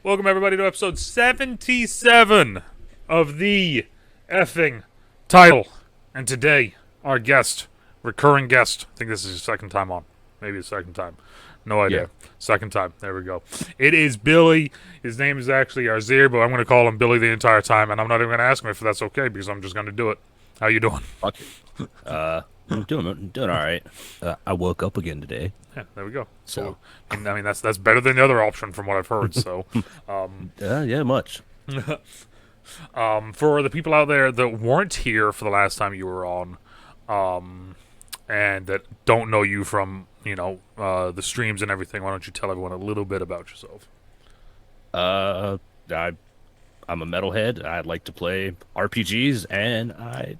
Welcome everybody to episode 77 of the effing title. And today, our guest, recurring guest, I think this is his second time on. Maybe his second time. No idea. Yeah. Second time. There we go. It is Billy. His name is actually Arzeir, but I'm going to call him Billy the entire time, and I'm not even going to ask him if that's okay, because I'm just going to do it. How you doing? Fuck it. I'm doing all right. I woke up again today. Yeah, there we go. So, I mean that's better than the other option from what I've heard, so... yeah, much. For the people out there that weren't here for the last time you were on, and that don't know you from, the streams and everything, why don't you tell everyone a little bit about yourself? Uh, I'm a metalhead. I like to play RPGs, and I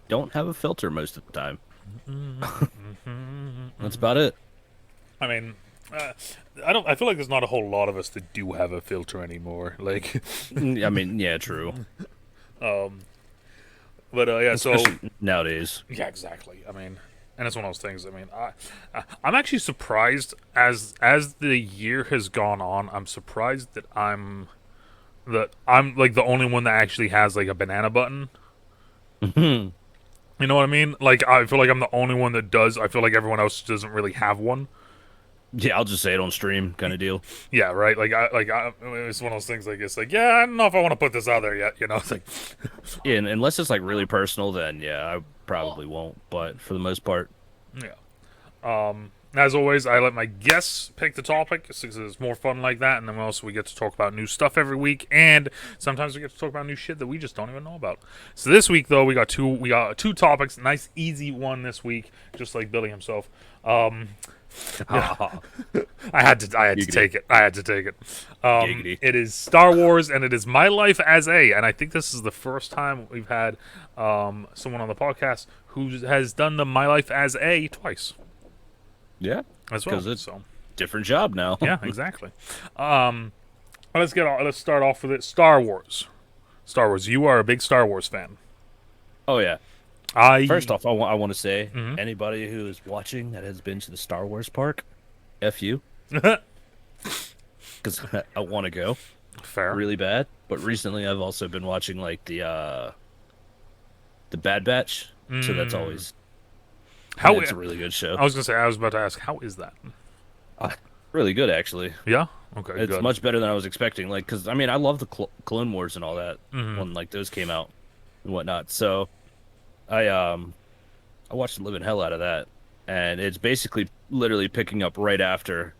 don't have a filter most of the time. That's about it. I mean, I feel like there's not a whole lot of us that do have a filter anymore. Like, I mean, yeah, true. but yeah, so Especially nowadays. yeah, exactly. I mean, and it's one of those things. I mean, I'm actually surprised as the year has gone on. I'm surprised that I'm like the only one that actually has like a banana button. Mhm. You know what I mean? Like, I feel like I'm the only one that does. I feel like everyone else doesn't really have one. Yeah, I'll just say it on stream, kind of deal. Yeah, right. It's one of those things. Like, it's like, yeah, I don't know if I want to put this out there yet. It's like, Yeah, and unless it's like really personal, then yeah, I probably won't. But for the most part, yeah. As always, I let my guests pick the topic because it's more fun like that, and then also we get to talk about new stuff every week, and sometimes we get to talk about new shit that we just don't even know about. So this week, though, we got two topics. Nice, easy one this week, just like Billy himself. Yeah. I had to take it. I had to take it. Giggity. It is Star Wars, and it is My Life as A. And I think this is the first time we've had someone on the podcast who has done the My Life as A twice yeah, as well. because it's So different job now. yeah, exactly. Let's start off with it. Star Wars. Star Wars. You are a big Star Wars fan. Oh yeah. I First off, I want to say Mhm. anybody who is watching that has been to the Star Wars park, F you, because I want to go fair. really bad. But recently, I've also been watching like the Bad Batch, so that's always How it's a really good show. I was gonna say. I was about to ask. How is that? Really good, actually. Yeah. Okay. It's good. much better than I was expecting. Like, because I mean, I love the Clone Wars and all that Mhm. when like those came out and whatnot. So I watched the living hell out of that, and it's basically literally picking up right after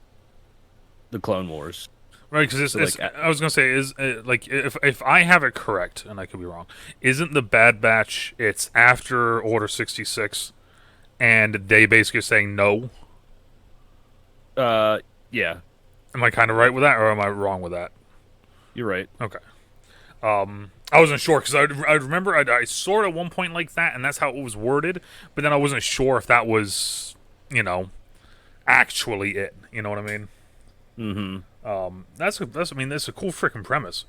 the Clone Wars. Right, because So, like, I was gonna say is like if I have it correct, and I could be wrong, isn't the Bad Batch? It's after Order 66, and they basically are saying no. Yeah, Am I kind of right with that, or am I wrong with that? you're right. Okay. I wasn't sure because I remember I saw it at one point like that, and that's how it was worded. But then I wasn't sure if that was actually it. You know what I mean? That's a cool freaking premise.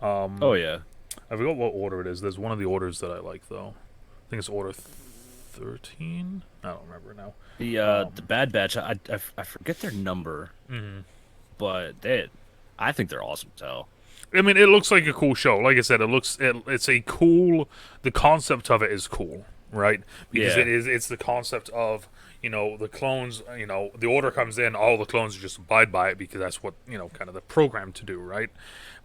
Oh yeah. I forgot what order it is. There's one of the orders that I like though. I think it's Order 13. I don't remember now. The Bad Batch. I forget their number, but I think they're awesome as hell. I mean, it looks like a cool show. Like I said, it's a cool. The concept of it is cool, right? Because Yeah. it's the concept of the clones. The order comes in, all the clones just abide by it because that's what kind of the program to do, right?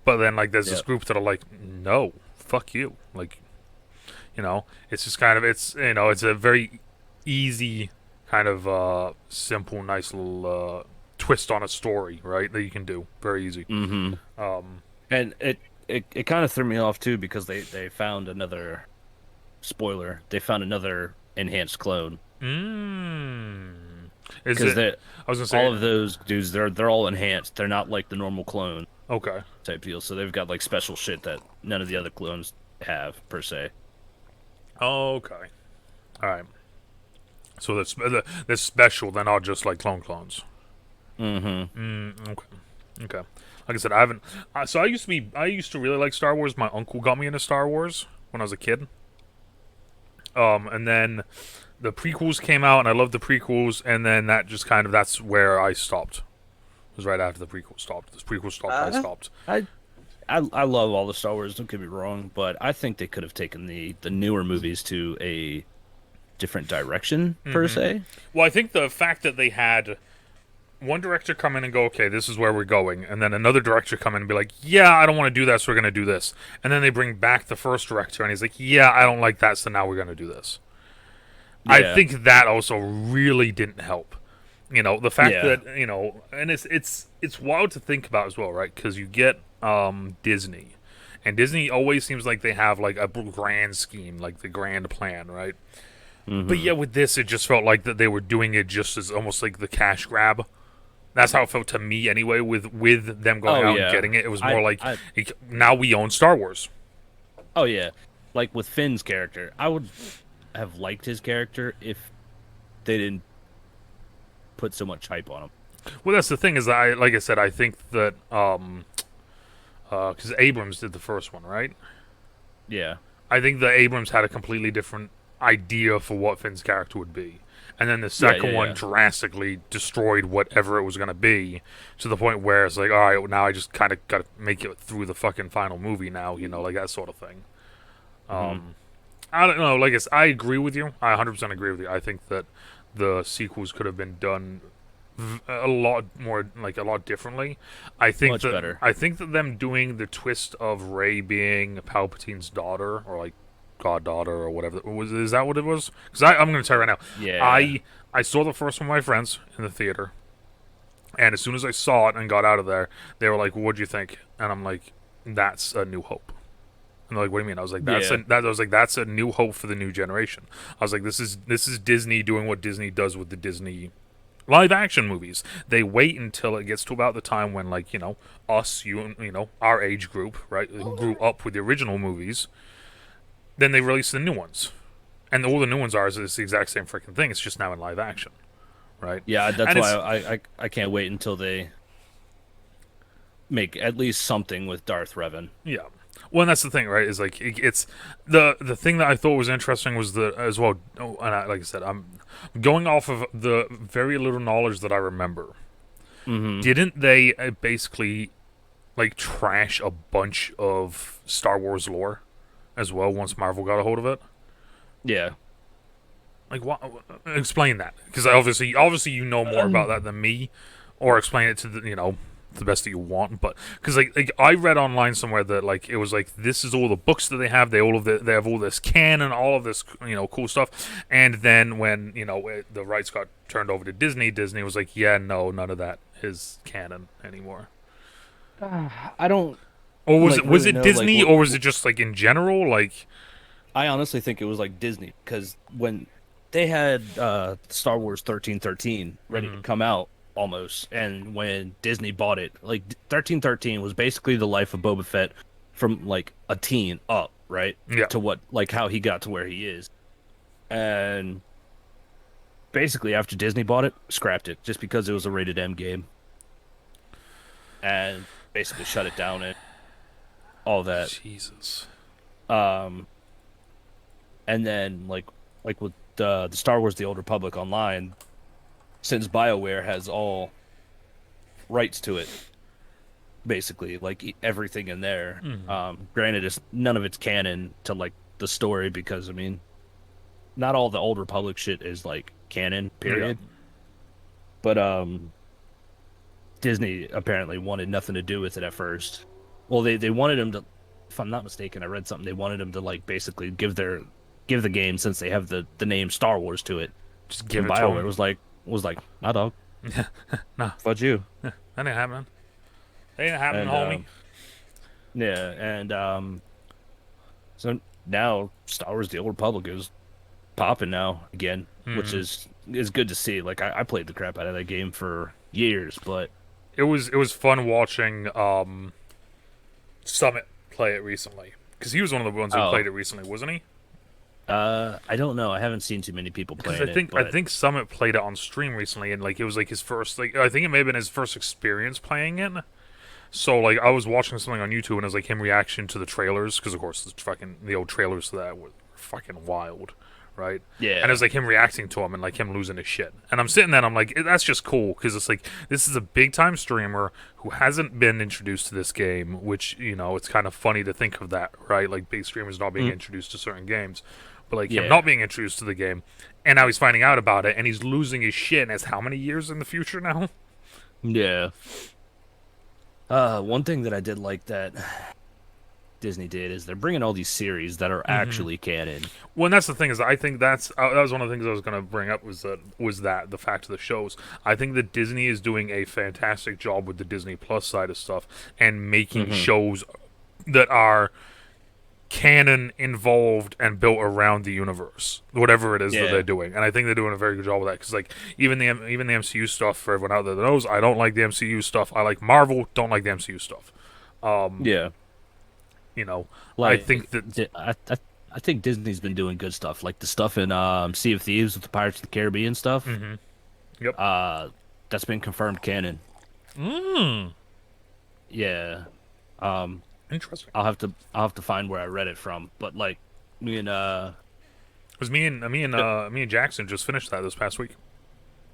But then like there's this Yep. group that are like, no, fuck you, like it's just kind of it's a very easy kind of simple, nice little twist on a story, right? That you can do very easy. And it kind of threw me off too because they found another spoiler. They found another enhanced clone Is because it? I was gonna say all of those dudes they're all enhanced. They're not like the normal clone okay. type deal. So they've got like special shit that none of the other clones have per se. Okay. All right. So that's special. They're not just like clones. Okay. Okay. Like I said, I haven't. So I used to really like Star Wars. My uncle got me into Star Wars when I was a kid. And then the prequels came out, and I loved the prequels. And then that's where I stopped. It was right after the prequel stopped. This prequel stopped. I Uh, stopped. I I love all the Star Wars. Don't get me wrong, but I think they could have taken the newer movies to a different direction per se. Well, I think the fact that they had one director come in and go, okay, this is where we're going, and then another director come in and be like, yeah, I don't want to do that, so we're going to do this. And then they bring back the first director, and he's like, yeah, I don't like that, so now we're going to do this. I Yeah, think that also really didn't help. The fact yeah, that and it's wild to think about as well, right? Because you get Disney, and Disney always seems like they have like a grand scheme, like the grand plan, right? But hmm yeah, with this, it just felt like that they were doing it just as almost like the cash grab. That's how it felt to me anyway. With them going Oh out and yeah, getting it, it was more like I now we own Star Wars. oh yeah, like with Finn's character, I would have liked his character if they didn't put so much hype on him. Well, that's the thing is, like I said, I think that because Abrams did the first one, right? Yeah, I think that Abrams had a completely different idea for what Finn's character would be. And then the yeah, second yeah, one yeah. drastically destroyed whatever it was going to be to the point where it's like, all right, now I just kind of got to make it through the fucking final movie now, like that sort of thing. hmm I don't know. Like I agree with you. I 100% agree with you. I think that the sequels could have been done a lot more, like a lot differently. Much better. I think that them doing the twist of Rey being Palpatine's daughter or like goddaughter or whatever is that what it was? Because I'm going to tell you right now, Yeah, I saw the first one with my friends in the theater, and as soon as I saw it and got out of there, they were like, "What'd you think?" And I'm like, "That's A New Hope." And they're like, "What do you mean?" I was like, yeah, I was like, "That's a new hope for the new generation." I was like, this is Disney doing what Disney does with the Disney live action movies. They wait until it gets to about the time when, like, us, our age group, right, who grew up with the original movies, then they release the new ones. And all the new ones are is the exact same freaking thing. It's just now in live action, right? yeah. That's And why it's I can't wait until they make at least something with Darth Revan. yeah. Well, and that's the thing, right? Is like it's the thing that I thought was interesting was the as well. Oh, and like I said, I'm going off of the very little knowledge that I remember. hmm Didn't they basically like trash a bunch of Star Wars lore as well once Marvel got a hold of it? Yeah. Like, what? Explain that, because obviously you know more about that than me, or explain it to the best that you want. But because like I read online somewhere that like it was like this is all the books that they have. They have all this canon, all of this cool stuff. And then when the rights got turned over to Disney, Disney was like, yeah, no, none of that is canon anymore. I don't Or was like it was really it know like Disney, or was it just like in general? Like, I honestly think it was like Disney because when they had Star Wars 1313 ready to come out almost, and when Disney bought it, like 1313 was basically the life of Boba Fett from like a teen up, right? yeah, To what like how he got to where he is. And basically after Disney bought it, scrapped it just because it was a rated M game and basically shut it down and all that. Jesus, Um and then like with the Star Wars The Old Republic Online, since BioWare has all rights to it, basically like everything in there. Granted, it's none of it's canon to like the story because I mean, not all the Old Republic shit is like canon. Period. yeah. But Disney apparently wanted nothing to do with it at first. Well, they wanted him to, if I'm not mistaken, I read something. They wanted him to like basically give the game, since they have the name Star Wars to it. Just give And it to BioWare him. was like, nah, dog, Nah, fuck you. that ain't happening. That ain't happening, And homie. yeah, and so now Star Wars: The Old Republic is popping now again, which is good to see. Like I played the crap out of that game for years, but It was fun watching Summit play it recently, because he was one of the ones who oh, played it recently, wasn't he? I don't know. I haven't seen too many people Because playing it, I but think Summit played it on stream recently, and like it was like his first, like I think it may have been his first experience playing it. So like I was watching something on YouTube, and it was like him reaction to the trailers, because of course the old trailers to that were fucking wild, right? Yeah. And it was like him reacting to him and like him losing his shit. And I'm sitting there and I'm like, that's just cool because it's like this is a big time streamer who hasn't been introduced to this game, which it's kind of funny to think of that, right? Like big streamers not being introduced to certain games, but like him not being introduced to the game, and now he's finding out about it and he's losing his shit. And it's how many years in the future now? Yeah. One thing that I did like that Disney did is they're bringing all these series that are actually canon. Well, and that's the thing is, I think that was one of the things I was going to bring up was that the fact of the shows. I think that Disney is doing a fantastic job with the Disney Plus side of stuff and making shows that are canon, involved, and built around the universe, whatever it is that they're doing. And I think they're doing a very good job with that because, like, even the MCU stuff for everyone out there that knows, I don't like the MCU stuff. I like Marvel, don't like the MCU stuff. Like, I think that I think Disney's been doing good stuff, like the stuff in Sea of Thieves with the Pirates of the Caribbean stuff. Yep. That's been confirmed canon. Yeah. Interesting. I'll have to find where I read it from, but like me and Jackson just finished that this past week.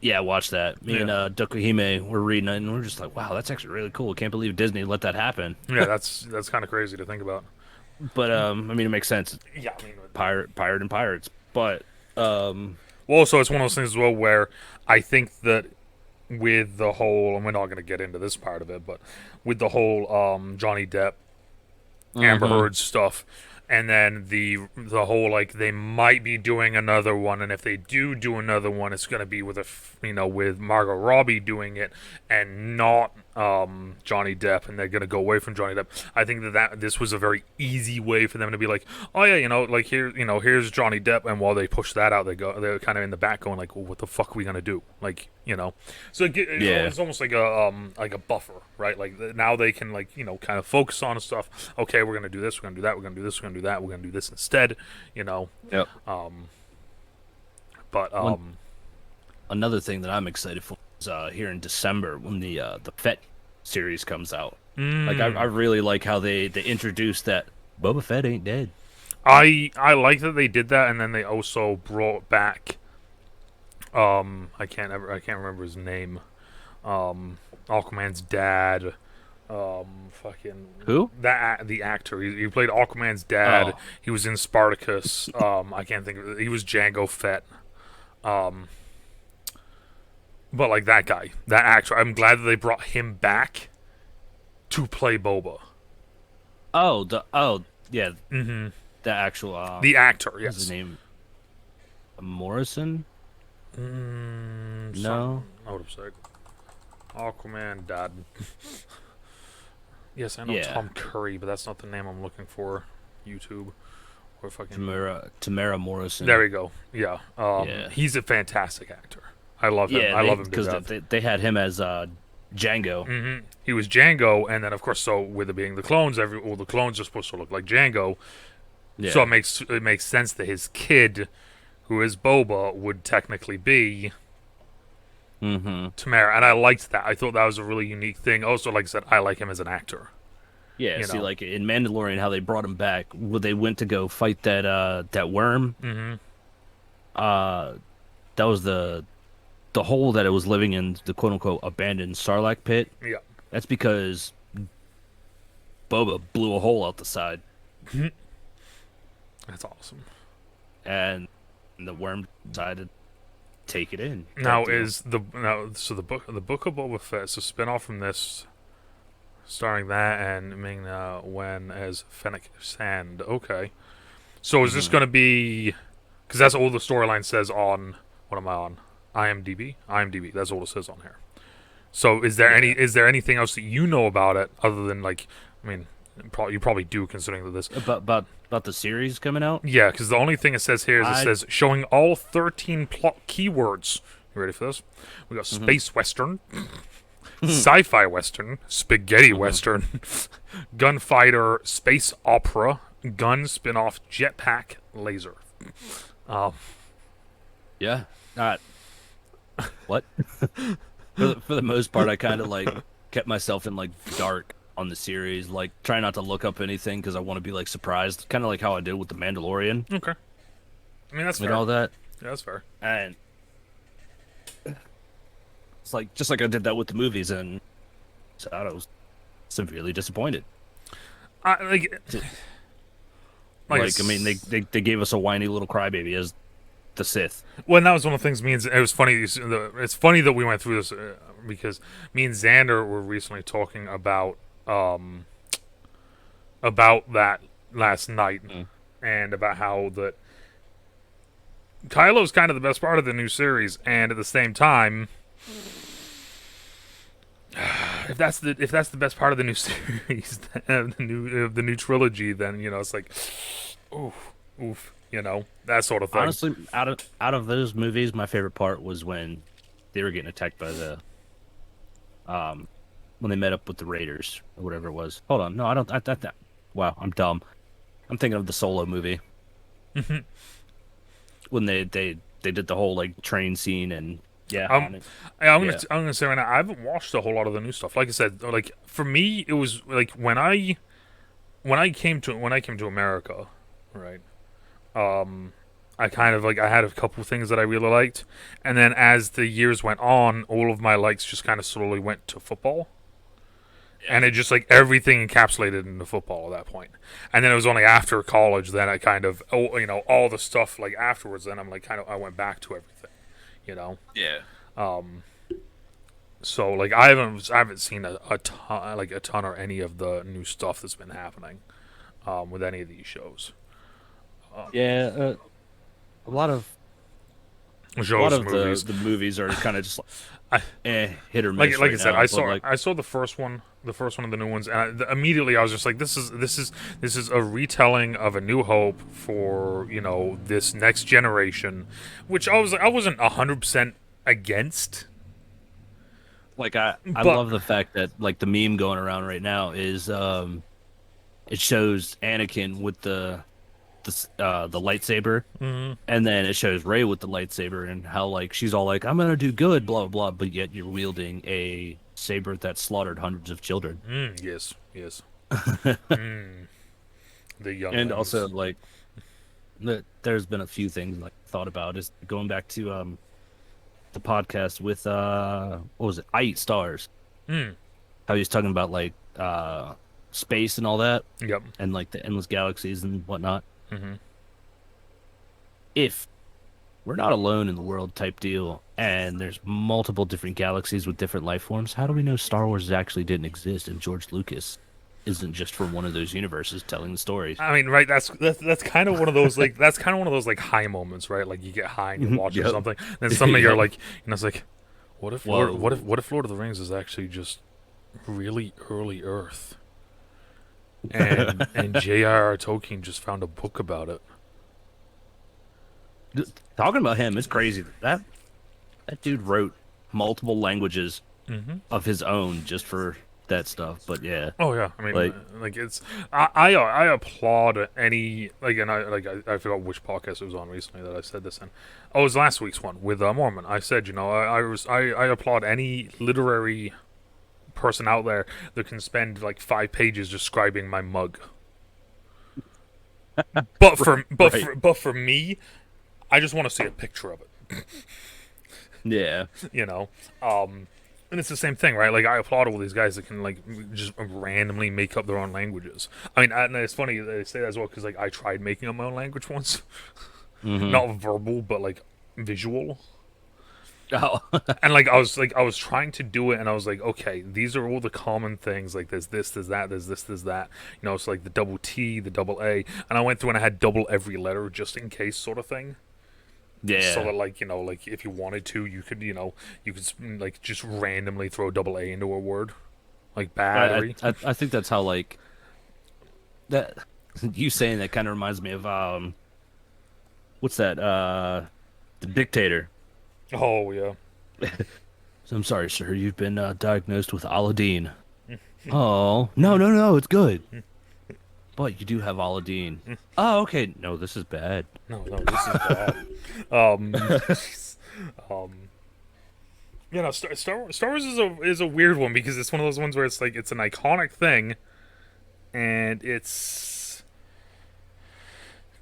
yeah, watch that. Me and Dokuhime were reading it, and we're just like, wow, that's actually really cool. Can't believe Disney let that happen. Yeah, that's kind of crazy to think about. But I mean, it makes sense. Yeah, I mean, Pirate and pirates. But well, so it's one of those things as well where I think that with the whole, and we're not going to get into this part of it, but with the whole Johnny Depp, Amber Heard stuff, and then the whole like they might be doing another one, and if they do another one, it's going to be with with Margot Robbie doing it and not Johnny Depp, and they're going to go away from Johnny Depp. I think that this was a very easy way for them to be like, oh yeah, like here's Johnny Depp, and while they push that out, they're kind of in the back going like, well, what the fuck are we going to do? Like, so it's almost like a buffer, right? Like now they can like kind of focus on stuff. Okay, we're going to do this, we're going to do that, we're going to do this, we're going to do that, we're going to do this instead. Yep. Another thing that I'm excited for is here in December when the Fett series comes out. Like I really like how they introduced that Boba Fett ain't dead. I like that they did that, and then they also brought back I can't remember his name. Aquaman's dad. Fucking who? The actor. He played Aquaman's dad. Oh. He was in Spartacus. I can't think of it. He was Jango Fett. But like that guy, that actor, I'm glad that they brought him back to play Boba. Yeah. The actual the actor, yes. What's his name? Morrison? No. Hold up a sec. Aquaman dad. Yes, I know Tom Curry, but that's not the name I'm looking for. YouTube. Or fucking Tamara Morrison. There we go. Yeah. He's a fantastic actor. I love him. I love him because they had him as Django. He was Django, and then of course, so with it being the clones, all the clones are supposed to look like Django. Yeah. So it makes sense that his kid, who is Boba, would technically be Tamara, and I liked that. I thought that was a really unique thing. Also, like I said, I like him as an actor. Yeah, like in Mandalorian, how they brought him back, when they went to go fight that worm. That was the hole that it was living in, the quote unquote abandoned Sarlacc pit. Yeah, that's because Boba blew a hole out the side. That's awesome. And the worm decided to take it in. Now the book of Boba Fett is a spinoff from this, starring that and Ming-Na Wen as Fennec Sand. Okay, so is this going to be? Because that's all the storyline says on. What am I on? IMDb. That's all it says on here. So is there anything else that you know about it other than like? I mean, you probably do, considering that this about the series coming out. Yeah, because the only thing it says here is it says showing all 13 plot keywords. You ready for this? We got space western, sci-fi western, spaghetti western, gunfighter, space opera, gun spin-off, jetpack, laser. Yeah. What? for the most part, I kind of like kept myself in like dark on the series, like try not to look up anything because I want to be like surprised, kind of like how I did with the Mandalorian. Okay. I mean, that's and fair. all that. Yeah, that's fair. And it's like just like I did that with the movies, and so I was severely disappointed. I, like, Like, I mean, they gave us a whiny little crybaby as the Sith. well, and that was one of the things. It was funny. It's funny that we went through this because me and Xander were recently talking about that last night, and about how that Kylo's kind of the best part of the new series, and at the same time, if that's the best part of the new series, the new trilogy, then it's like, oof, oof, that sort of thing. Honestly, out of those movies, my favorite part was when they were getting attacked by the when they met up with the Raiders or whatever it was. Hold on, no, I don't. Wow, I'm dumb. I'm thinking of the Solo movie when they did the whole like train scene and yeah. I'm gonna say right now, I haven't watched a whole lot of the new stuff. Like I said, like for me, it was like when I came to America, right? I kind of I had a couple things that I really liked, and then as the years went on, all of my likes just kind of slowly went to football. And it just everything encapsulated into football at that point. And then it was only after college then I kind of all the stuff afterwards. Then I'm I went back to everything, Yeah. So I haven't seen a ton or any of the new stuff that's been happening, with any of these shows. Yeah. A lot of Movies. the movies are kind of just I, hit or miss. Like right I said, now, I saw the first one of the new ones, and immediately I was just like, this is a retelling of A New Hope for this next generation, which I wasn't 100% against. I love the fact that the meme going around right now is it shows Anakin with the lightsaber, and then it shows Rey with the lightsaber, and how she's all I'm gonna do good, blah blah blah, but yet you're wielding a saber that slaughtered hundreds of children. Yes. The young and ones. also there's been a few things I thought about is going back to the podcast with what was it, I Eat Stars, how he was talking about space and all that, Yep. and the endless galaxies and whatnot. Mm-hmm. If we're not alone in the world type deal, and there's multiple different galaxies with different life forms, how do we know Star Wars actually didn't exist and George Lucas isn't just from one of those universes telling the stories? I mean, right? That's kind of one of those that's kind of one of those high moments, right? You get high and you're watching something, and then suddenly you're it's what if what if Lord of the Rings is actually just really early Earth, and J.R.R. Tolkien just found a book about it. Talking about him, it's crazy. That dude wrote multiple languages of his own just for that stuff. But yeah. Oh yeah, I mean, it's I applaud any and I forgot which podcast it was on recently that I said this in. Oh, it was last week's one with Mormon. I said I applaud any literary person out there that can spend 5 pages describing my mug. But for me, I just want to see a picture of it. Yeah. And it's the same thing, right? I applaud all these guys that can just randomly make up their own languages. I mean, and it's funny they say that as well because I tried making up my own language once, not verbal but visual. Oh. And I was trying to do it, and I was like, okay, these are all the common things. There's this, there's that, there's this, there's that. It's the double T, the double A, and I went through and I had double every letter just in case, sort of thing. Yeah. So that if you wanted to, you could just randomly throw double A into a word, battery. I think that's how that you saying that kind of reminds me of what's that The Dictator. Oh yeah. So I'm sorry, sir. You've been diagnosed with Aladdin. Oh no, it's good. But you do have Aladdin. Oh, okay. No, this is bad. No, this is bad. Star Wars is a weird one because it's one of those ones where it's it's an iconic thing, and it's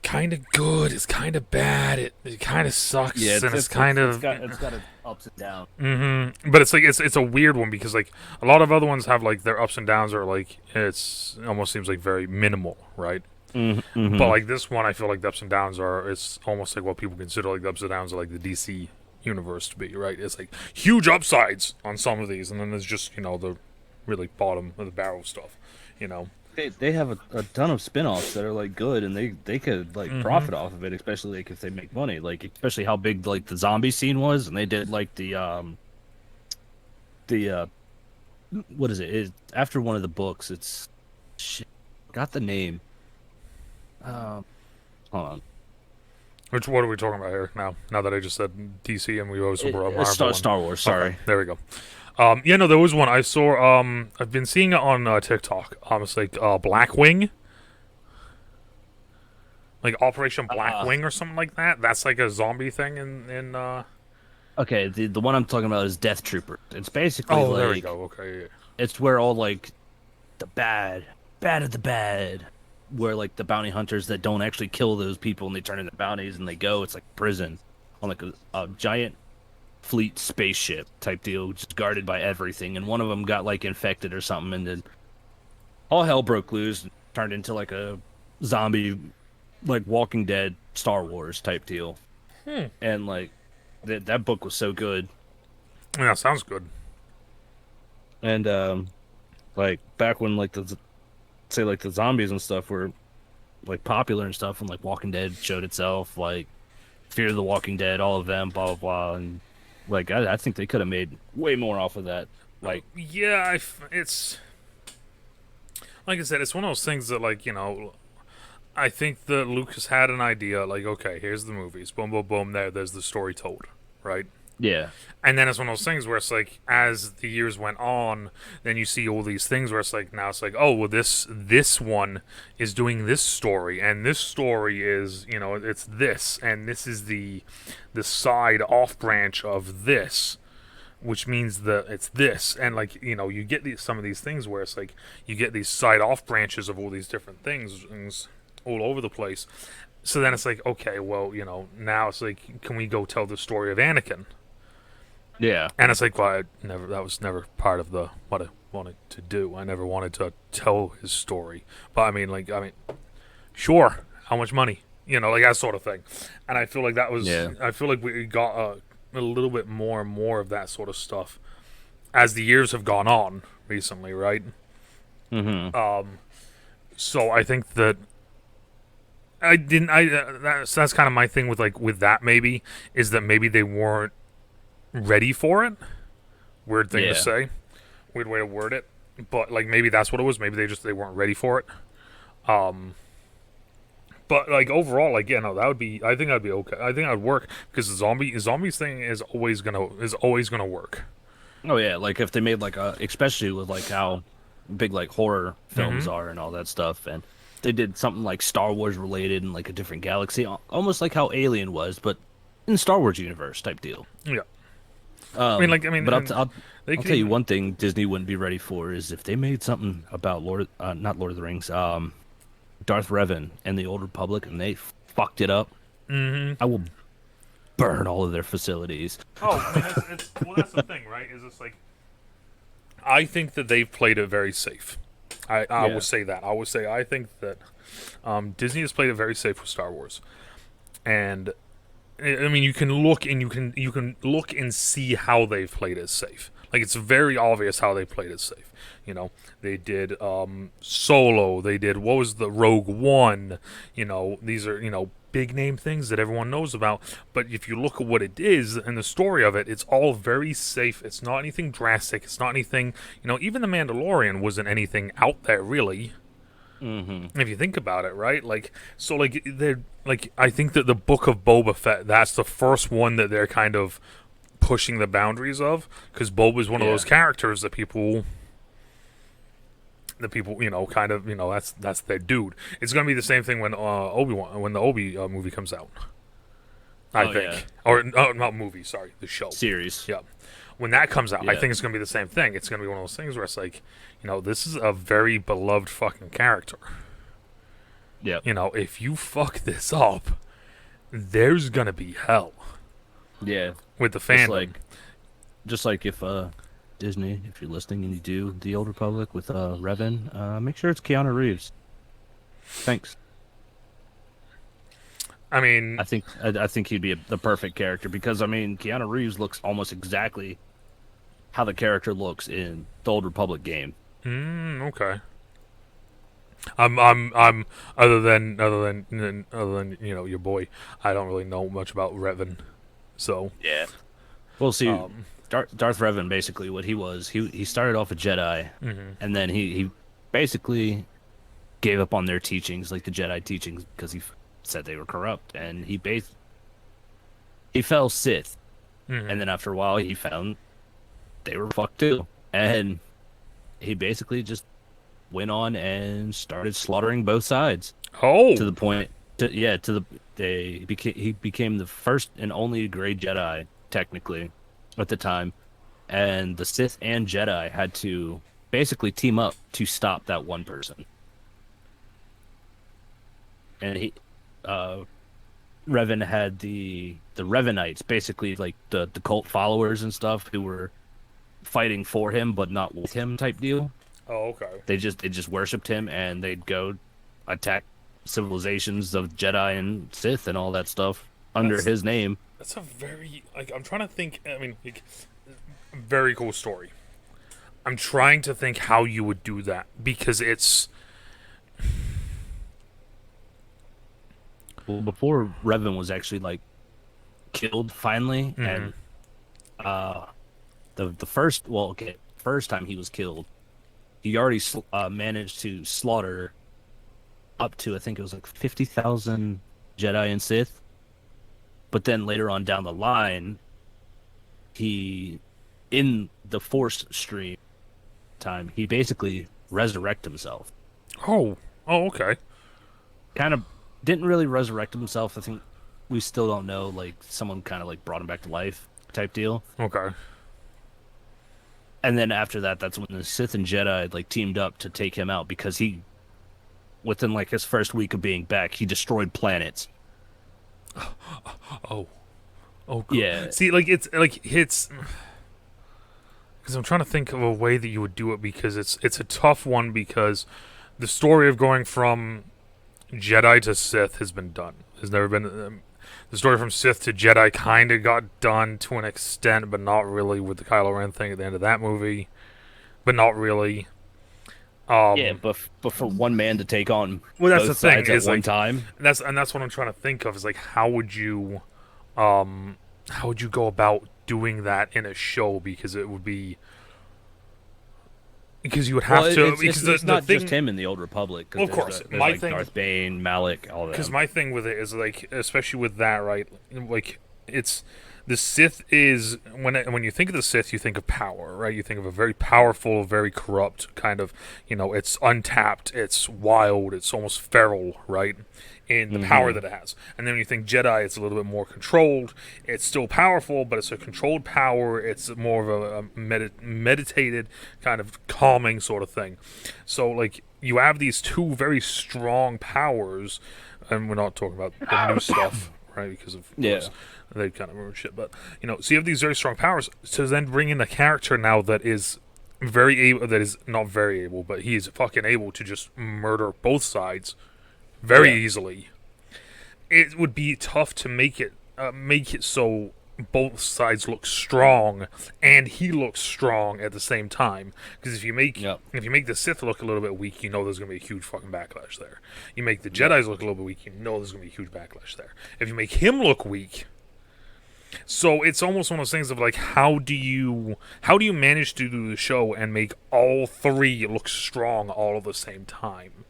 kind of good. It's kind of bad. It kind of Yeah, sucks, and it's kind it's of. got its ups and downs. But it's like it's a weird one because like a lot of other ones have like their ups and downs are like it's it almost seems like very minimal, right? But Mm-hmm. like this one, I feel like the ups and downs are it's almost like what people consider like the ups and downs of like the DC universe to be, right? It's like huge upsides on some of these, and then there's just the really bottom of the barrel stuff, you know. They have a ton of spin-offs that are like good, and they could like Mm-hmm. profit off of it, especially like if they make money. Like especially how big like the zombie scene was, and they did like the what is it? After one of the books. It's shit, got the name. Um, hold on. Which what are we talking about here now? Now that I just said DC and we also brought up Marvel and Star Wars. okay, Sorry. there we go. Yeah, no, there was one I saw. I've been seeing it on TikTok. It's like Blackwing, like Operation Uh, Blackwing or something like that. That's like a zombie thing in. okay. The one I'm talking about is Death Trooper. It's basically Oh, there we like go. Okay. it's where all like the bad of the bad, where like the bounty hunters that don't actually kill those people and they turn into bounties and they go. It's like prison on like a giant fleet spaceship type deal, just guarded by everything. And one of them got like infected or something, and then all hell broke loose, and turned into like a zombie, like Walking Dead, Star Wars type deal. Hmm. And like that book was so good. Yeah, sounds good. And like back when like the say like the zombies and stuff were like popular and stuff, when like Walking Dead showed itself, like Fear of the Walking Dead, all of them, blah blah blah, and like I think they could have made way more off of that. Like, Yeah, it's like I said, it's one of those things that like I think that Lucas had an idea. Like, okay, here's the movies. Boom, boom, boom. There's the story told, right? yeah, And then it's one of those things where it's like, as the years went on, then you see all these things where it's like, now it's like, oh, well, this one is doing this story, and this story is, it's this, and this is the side off branch of this, which means that it's this, and like you get some of these things where it's like you get these side off branches of all these different things all over the place. So then it's like, okay, well, now it's like, can we go tell the story of Anakin? yeah, And it's like, well, that was never part of the what I wanted to do. I never wanted to tell his story. But sure, how much money? Like that sort of thing. And I feel like yeah. I feel like we got a little bit more and more of that sort of stuff as the years have gone on recently, right? Mm-hmm. So I think that I didn't. That's kind of my thing with with that maybe is that maybe they weren't ready for it. Weird thing to Yeah. say. Weird way to word it. But like maybe that's what it was. Maybe they weren't ready for it. Um, but like overall, like that would be. I think that'd be okay. I think that'd work because the zombies thing is always gonna work. Oh yeah, like if they made like especially with like how big like horror films Mm-hmm. are and all that stuff, and they did something like Star Wars related in like a different galaxy, almost like how Alien was, but in Star Wars universe type deal. Yeah. I mean, But and they I'll could tell you even. one thing Disney wouldn't be ready for is if they made something about not Lord of the Rings, Darth Revan and the Old Republic, and they fucked it up. Mm-hmm. I will burn all of their facilities. Oh, I mean, that's the thing, right? Is it's like I think that they've played it very safe. I Yeah, would say that. I would say I think that Disney has played it very safe with Star Wars, and I mean, you can look and you can look and see how they've played it safe. Like it's very obvious how they played it safe. They did Solo. They did what was the Rogue One. These are big name things that everyone knows about. But if you look at what it is and the story of it, it's all very safe. It's not anything drastic. It's not anything. Even the Mandalorian wasn't anything out there really. hmm, If you think about it, right? Like, so, like, they're like, I think that the Book of Boba Fett, that's the first one that they're kind of pushing the boundaries of, because Boba is one of yeah. those characters that people, kind of, that's their dude. It's gonna be the same thing when when the Obi movie comes out. I Oh yeah, think, or no, not movie, sorry, the show. series. Yeah, when that comes out, I Yeah, think it's gonna be the same thing. It's gonna be one of those things where it's like, this is a very beloved fucking character. Yeah. If you fuck this up, there's gonna be hell Yeah. with the Just fandom. like just like if Disney, if you're listening and you do the Old Republic with Revan, make sure it's Keanu Reeves. Thanks. I mean, I think he'd be the perfect character because I mean Keanu Reeves looks almost exactly how the character looks in the Old Republic game. okay. I'm other than your boy. I don't really know much about Revan, so Yeah. Well, see, um, Darth Revan basically what he was. He started off a Jedi, mhm. and then he basically gave up on their teachings, like the Jedi teachings, because said they were corrupt, and he fell Sith, and then after a while he found they were fucked too, and he basically just went on and started slaughtering both sides to Oh, the point to the he became the first and only gray Jedi technically at the time, and the Sith and Jedi had to basically team up to stop that one person. And uh, Revan had the Revanites, basically like the cult followers and stuff who were fighting for him but not with him type deal. oh, okay. They just worshipped him and they'd go attack civilizations of Jedi and Sith and all that stuff under That's his name. that's a very like I'm trying to think. I mean, like, very cool story. I'm trying to think how you would do that because it's Well, before Revan was actually like killed finally, mhm. and uh, the first well, okay, first time he was killed, he already managed to slaughter up to I think it was like 50,000 Jedi and Sith. But then later on down the line, he in the Force stream time, he basically resurrected himself. Oh, okay. Kind of didn't really resurrect himself. I think we still don't know. Like someone kind of like brought him back to life type deal. Okay. And then after that, that's when the Sith and Jedi like teamed up to take him out because he, within like his first week of being back, he destroyed planets. Oh, oh, cool. Yeah, See, like it's because I'm trying to think of a way that you would do it because it's a tough one because the story of going from Jedi to Sith has been done. Has never been. The story from Sith to Jedi kind of got done to an extent, but not really with the Kylo Ren thing at the end of that movie. But not really. yeah, Um, but for one man to take on well, that's the both thing sides at is one like time, that's what I'm trying to think of is like um, how would you go about doing that in a show because it would be because you would well, have to because it's the not just thing. him in the Old Republic Well, because of course, there's my like thing Darth Bane, Malik, all of because them. my thing with it is like especially with that right like it's the Sith is when you think of the Sith you think of power right you think of a very powerful very corrupt kind of it's untapped it's wild it's almost feral right in the power Hmm. that it has and then when you think Jedi it's a little bit more controlled it's still powerful but it's a controlled power it's more of a meditated kind of calming sort of thing so like you have these two very strong powers and we're not talking about the new stuff, right? Because of Yeah, course they kind of ruin shit. But so you have these very strong powers. So then bring in a character now that is very able, that is not very able, but he is fucking able to just murder both sides very yeah, easily. It would be tough to make it so both sides look strong and he looks strong at the same time because yep, if you make the Sith look a little bit weak you know there's going to be a huge fucking backlash there you make the yep. Jedis look a little bit weak you know there's going to be a huge backlash there if you make him look weak so it's almost one of those things of like how do you manage to do the show and make all three look strong all at the same time.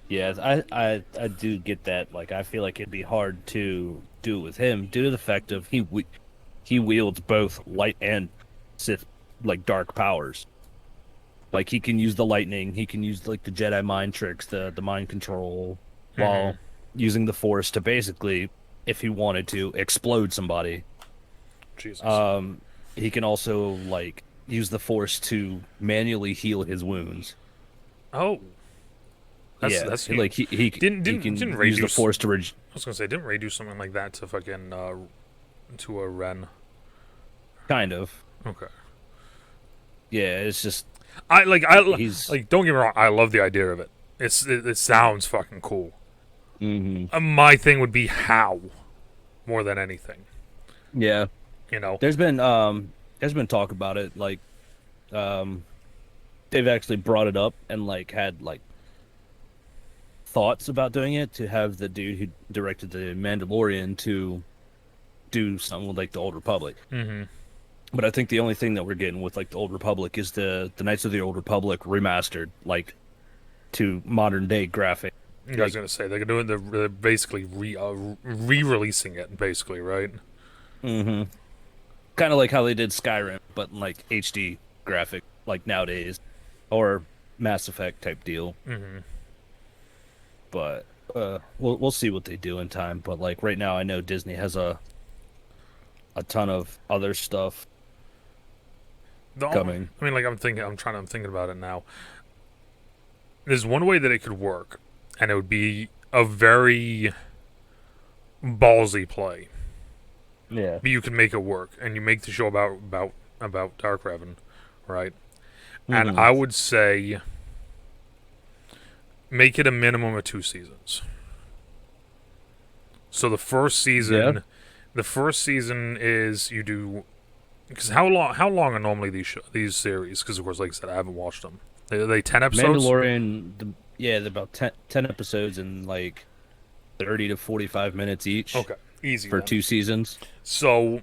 Yeah, I do get that. Like, I feel like it'd be hard to do it with him due to the fact of he wields both light and Sith like dark powers. Like he can use the lightning, he can use like the Jedi mind tricks, the mind control, Mm-hmm. while using the Force to basically, if he wanted to, explode somebody. Jesus. Um, he can also like use the Force to manually heal his wounds. Oh, That's huge. like he Didn't can Ray use do? the force to I was gonna say, didn't Ray do something like that to fucking to a Ren? kind of. Okay. Yeah, it's just he's. Don't get me wrong. I love the idea of it. It sounds fucking cool. Hmm. My thing would be how, more than anything. Yeah, You know. there's been talk about it. Like um, they've actually brought it up and like had like thoughts about doing it to have the dude who directed the Mandalorian to do something with like the Old Republic. Mm-hmm. But I think the only thing that we're getting with like the Old Republic is the Knights of the Old Republic remastered, like to modern day graphic. I was gonna say they're doing they're basically re-releasing it, basically, right? Mm-hmm. Kind of like how they did Skyrim, but in, like HD graphic, like nowadays, or Mass Effect type deal. Mm-hmm. But we'll see what they do in time. But like right now, I know Disney has a ton of other stuff coming. I mean, like I'm thinking about it now. There's one way that it could work, and it would be a very ballsy play. Yeah. But you can make it work, and you make the show about Dark Revan, right? Mm-hmm. And I would say make it a minimum of 2 seasons. So the first season, is you do, because how long are normally these series? Because of course, like I said, I haven't watched them. Are they 10 episodes? Mandalorian, they're about 10 episodes and like 30 to 45 minutes each. Okay, easy for then. 2 seasons. So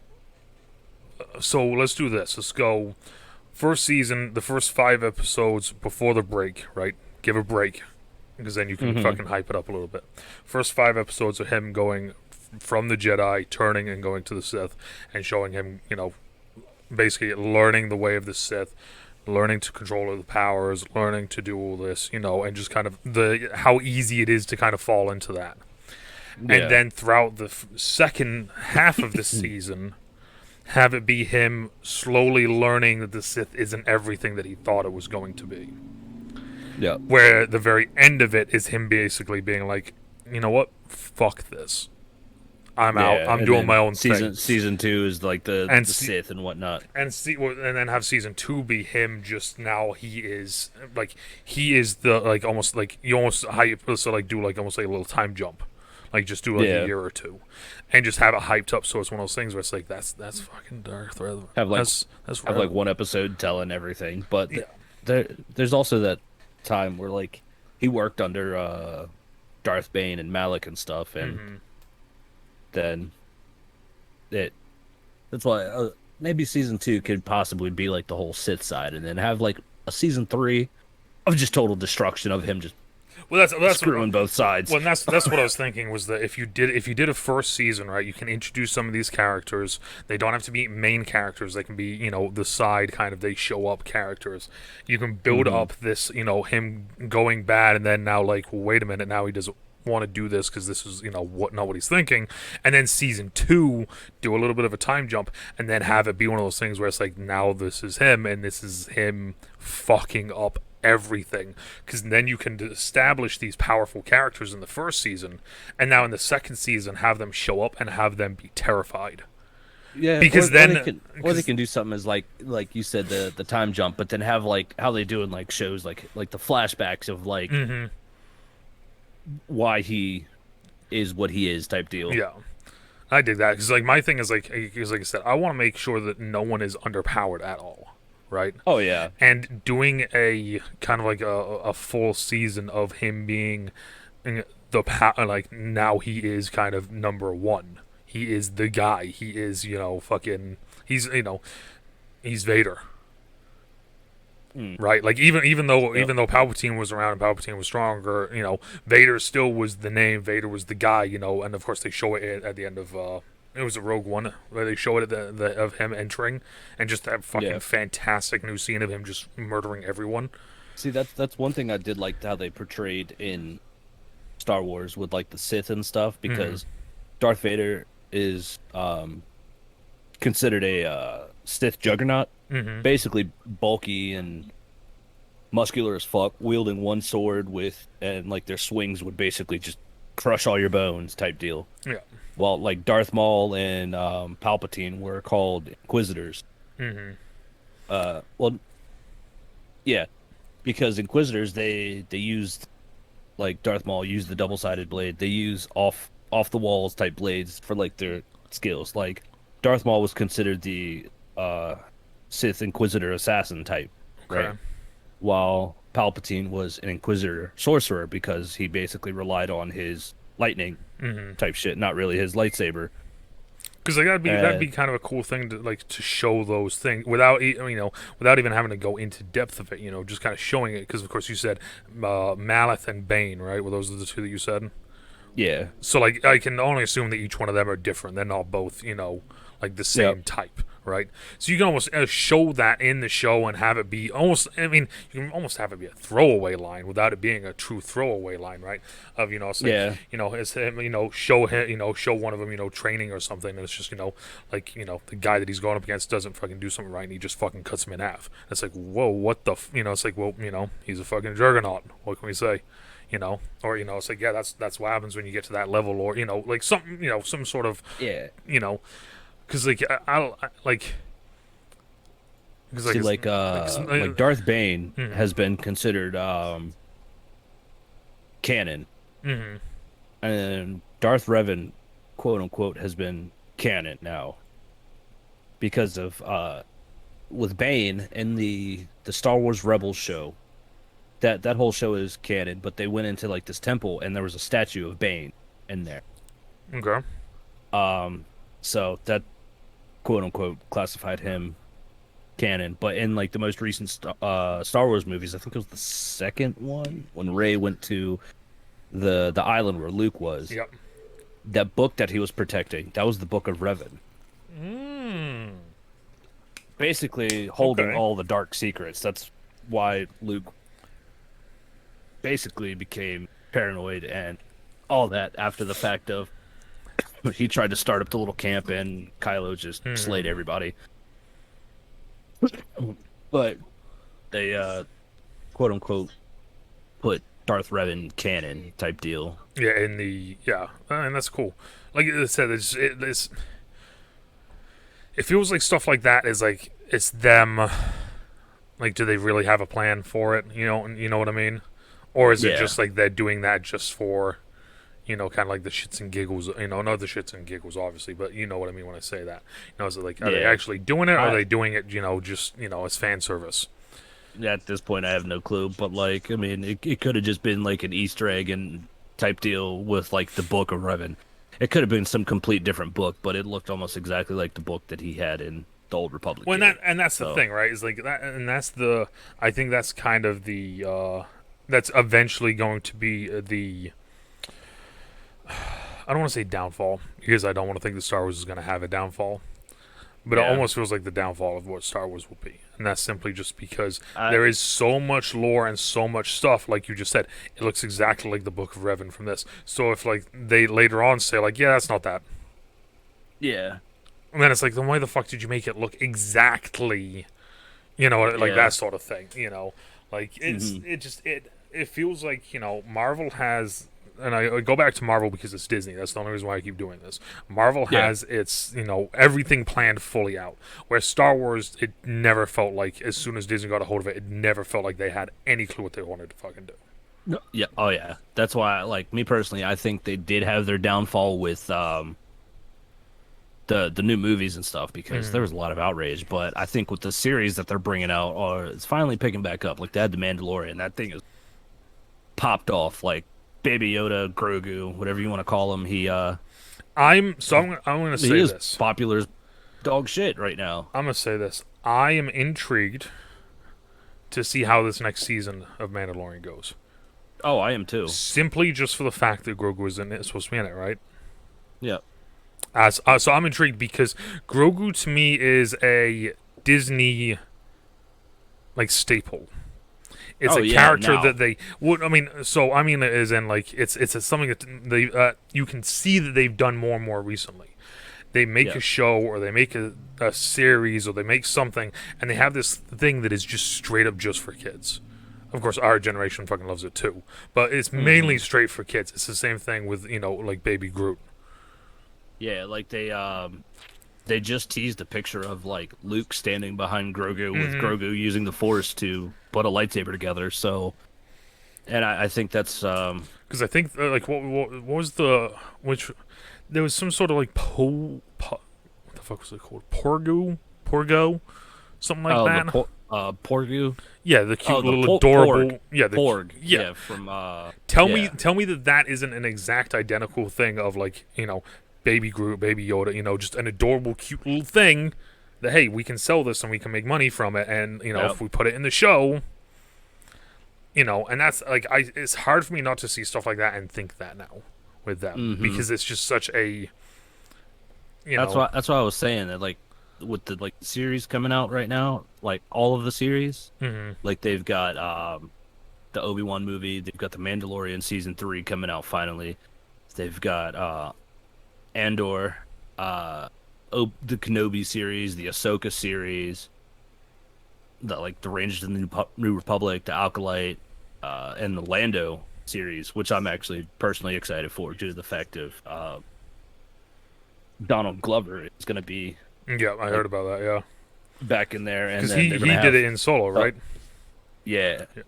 let's do this. Let's go first season, the first 5 episodes before the break, right? Give a break, because then you can fucking hype it up a little bit. First 5 episodes of him going from the Jedi, turning and going to the Sith, and showing him, basically learning the way of the Sith, learning to control the powers, learning to do all this, and just kind of how easy it is to kind of fall into that. Yeah. And then throughout the second half of the season, have it be him slowly learning that the Sith isn't everything that he thought it was going to be. Yeah. Where the very end of it is him basically being like, you know what? Fuck this. I'm out. I'm doing my own thing. Season 2 is like the Sith and whatnot. And then have season 2 be him just now. He is the like almost like you almost hype so like do like almost like a little time jump, like just do like a year or two, and just have it hyped up so it's one of those things where it's like that's fucking Dark Thread. Have like that's have like one episode telling everything, but there's also that time where like he worked under Darth Bane and Malik and stuff, and then that's why maybe season 2 could possibly be like the whole Sith side, and then have like a season 3 of just total destruction of him just that's screwing both sides. Well, and that's what I was thinking was that if you did a first season, right, you can introduce some of these characters. They don't have to be main characters. They can be the side kind of they show up characters. You can build up this him going bad, and then now like wait a minute, now he doesn't want to do this because this is not what he's thinking, and then season 2 do a little bit of a time jump, and then have it be one of those things where it's like now this is him, and this is him fucking up everything, because then you can establish these powerful characters in the first season, and now in the second season have them show up and have them be terrified. Yeah, because or they can do something as like you said, the time jump, but then have like how they do in like shows like the flashbacks of like why he is what he is type deal. Yeah, I dig that, because like my thing is like I said, I want to make sure that no one is underpowered at all, right? Oh yeah. And doing a kind of like a full season of him being like now he is kind of number 1. He is the guy. He is fucking he's Vader. Right, like even though Palpatine was around and Palpatine was stronger, Vader still was the name. Vader was the guy, and of course they show it at the end of it was a Rogue One where they show it at of him entering, and just that fucking fantastic new scene of him just murdering everyone. See, that's one thing I did like how they portrayed in Star Wars with like the Sith and stuff, because Darth Vader is considered a Sith juggernaut, basically bulky and muscular as fuck, wielding one sword and like their swings would basically just crush all your bones type deal. Yeah. While like Darth Maul and Palpatine were called Inquisitors. Mm-hmm. Well, yeah, because Inquisitors they used like Darth Maul used the double-sided blade. They use off the walls type blades for like their skills. Like Darth Maul was considered the Sith Inquisitor assassin type, Okay. right? While Palpatine was an Inquisitor sorcerer because he basically relied on his lightning Mm-hmm. type shit, not really his lightsaber. Because like that'd be And kind of a cool thing to like to show those things without without even having to go into depth of it. Just kind of showing it. Because of course you said Maleth and Bane, right? Well, those are the two that you said. yeah, So like I can only assume that each one of them are different. They're not both like the same yep, type, right? So you can almost show that in the show and have it be almost. I mean, you can almost have it be a throwaway line without it being a true throwaway line, right? Of it's like yeah, it's him, show him, show one of them, training or something, and it's just like the guy that he's going up against doesn't fucking do something right, and he just fucking cuts him in half. It's like whoa, what the it's like well, he's a fucking juggernaut. What can we say? Or it's like yeah, that's what happens when you get to that level, or like something, some sort of, yeah. you know, because like I like because like See, it's, like Darth Bane mm-hmm, has been considered canon, mm-hmm, and Darth Revan, quote unquote, has been canon now because of with Bane in the Star Wars Rebels show. That whole show is canon, but they went into like this temple and there was a statue of Bane in there. okay, So that quote unquote classified him canon. But in like the most recent Star Wars movies, I think it was the second one when Rey went to the island where Luke was. yep, That book that he was protecting, that was the Book of Revan. mm, Basically holding okay, all the dark secrets. That's why Luke basically became paranoid and all that after the fact of he tried to start up the little camp and Kylo just mm-hmm. slayed everybody. But they quote unquote put Darth Revan canon type deal. Yeah, and that's cool. Like I said, it feels like stuff like that is like it's them. Like, do they really have a plan for it? You know what I mean? Or is it Yeah. just like they're doing that just for, kind of like the shits and giggles? Not the shits and giggles, obviously, but you know what I mean when I say that. Is it like are they Yeah. actually doing it, or are I they doing it, just as fan service? At this point I have no clue, but like I mean it could have just been like an Easter egg and type deal with like the Book of Revan. It could have been some complete different book, but it looked almost exactly like the book that he had in the Old Republic Well, game. and that's the So thing, right? Is like that, and that's the. I think that's kind of the. That's eventually going to be the. I don't want to say downfall because I don't want to think that Star Wars is going to have a downfall, but it yeah. almost feels like the downfall of what Star Wars will be, and that's simply just because I there is so much lore and so much stuff. Like you just said, it looks exactly like the Book of Revan from this. So if like they later on say like, yeah, that's not that, Yeah. and then it's like, then why the fuck did you make it look exactly, like Yeah. that sort of thing, like Hmm. it feels like Marvel has, and I go back to Marvel because it's Disney. That's the only reason why I keep doing this. Marvel Yeah. has its everything planned fully out. Where Star Wars, it never felt like as soon as Disney got a hold of it, it never felt like they had any clue what they wanted to fucking do. No. Yeah. Oh yeah. That's why like me personally, I think they did have their downfall with the new movies and stuff because there Mm. was a lot of outrage. But I think with the series that they're bringing out, it's finally picking back up. Like they had the Mandalorian, that thing is popped off. Like Baby Yoda, Grogu, whatever you want to call him, I'm gonna he say is this. popular as dog shit right now. I'm gonna say this. I am intrigued to see how this next season of Mandalorian goes. Oh, I am too. Simply just for the fact that Grogu is supposed to be in it, right? Yeah, So I'm intrigued because Grogu to me is a Disney like staple. It's oh a yeah, character now. that they would. I mean, so I mean, as in like something that they you can see that they've done more and more recently. They make Yeah, a show or they make a series or they make something and they have this thing that is just straight up just for kids. Of course, our generation fucking loves it too, but it's mainly Hmm. straight for kids. It's the same thing with like Baby Groot. Yeah, like they just teased a picture of like Luke standing behind Grogu with Mm-hmm. Grogu using the Force to put a lightsaber together. So, and I think that's Because I think like what was which there was some sort of like what the fuck was it called, Porgo, something like oh the that. Porgu. Yeah, the cute Oh, the little Porg. adorable. Yeah, Porg. yeah. Yeah, from Tell me yeah. tell me that that isn't an exact identical thing of like Baby Groot, Baby Yoda. Just an adorable, cute little thing. That hey, we can sell this and we can make money from it, and Yep. if we put it in the show, and that's like it's hard for me not to see stuff like that and think that now with them Hmm. because it's just such a you That's know why I was saying that like with the like series coming out right now, like all of the series, mhm. like they've got the Obi-Wan movie, they've got the Mandalorian season 3 coming out finally. They've got Andor, the Kenobi series, the Ahsoka series, the Rangers of the New Republic, the Alkalite, and the Lando series, which I'm actually personally excited for due to the fact of Donald Glover is going to be Yeah, I like heard about that. Yeah, back in there, and because then he they're going to he did it have in Solo, uh, right? yeah, Yeah.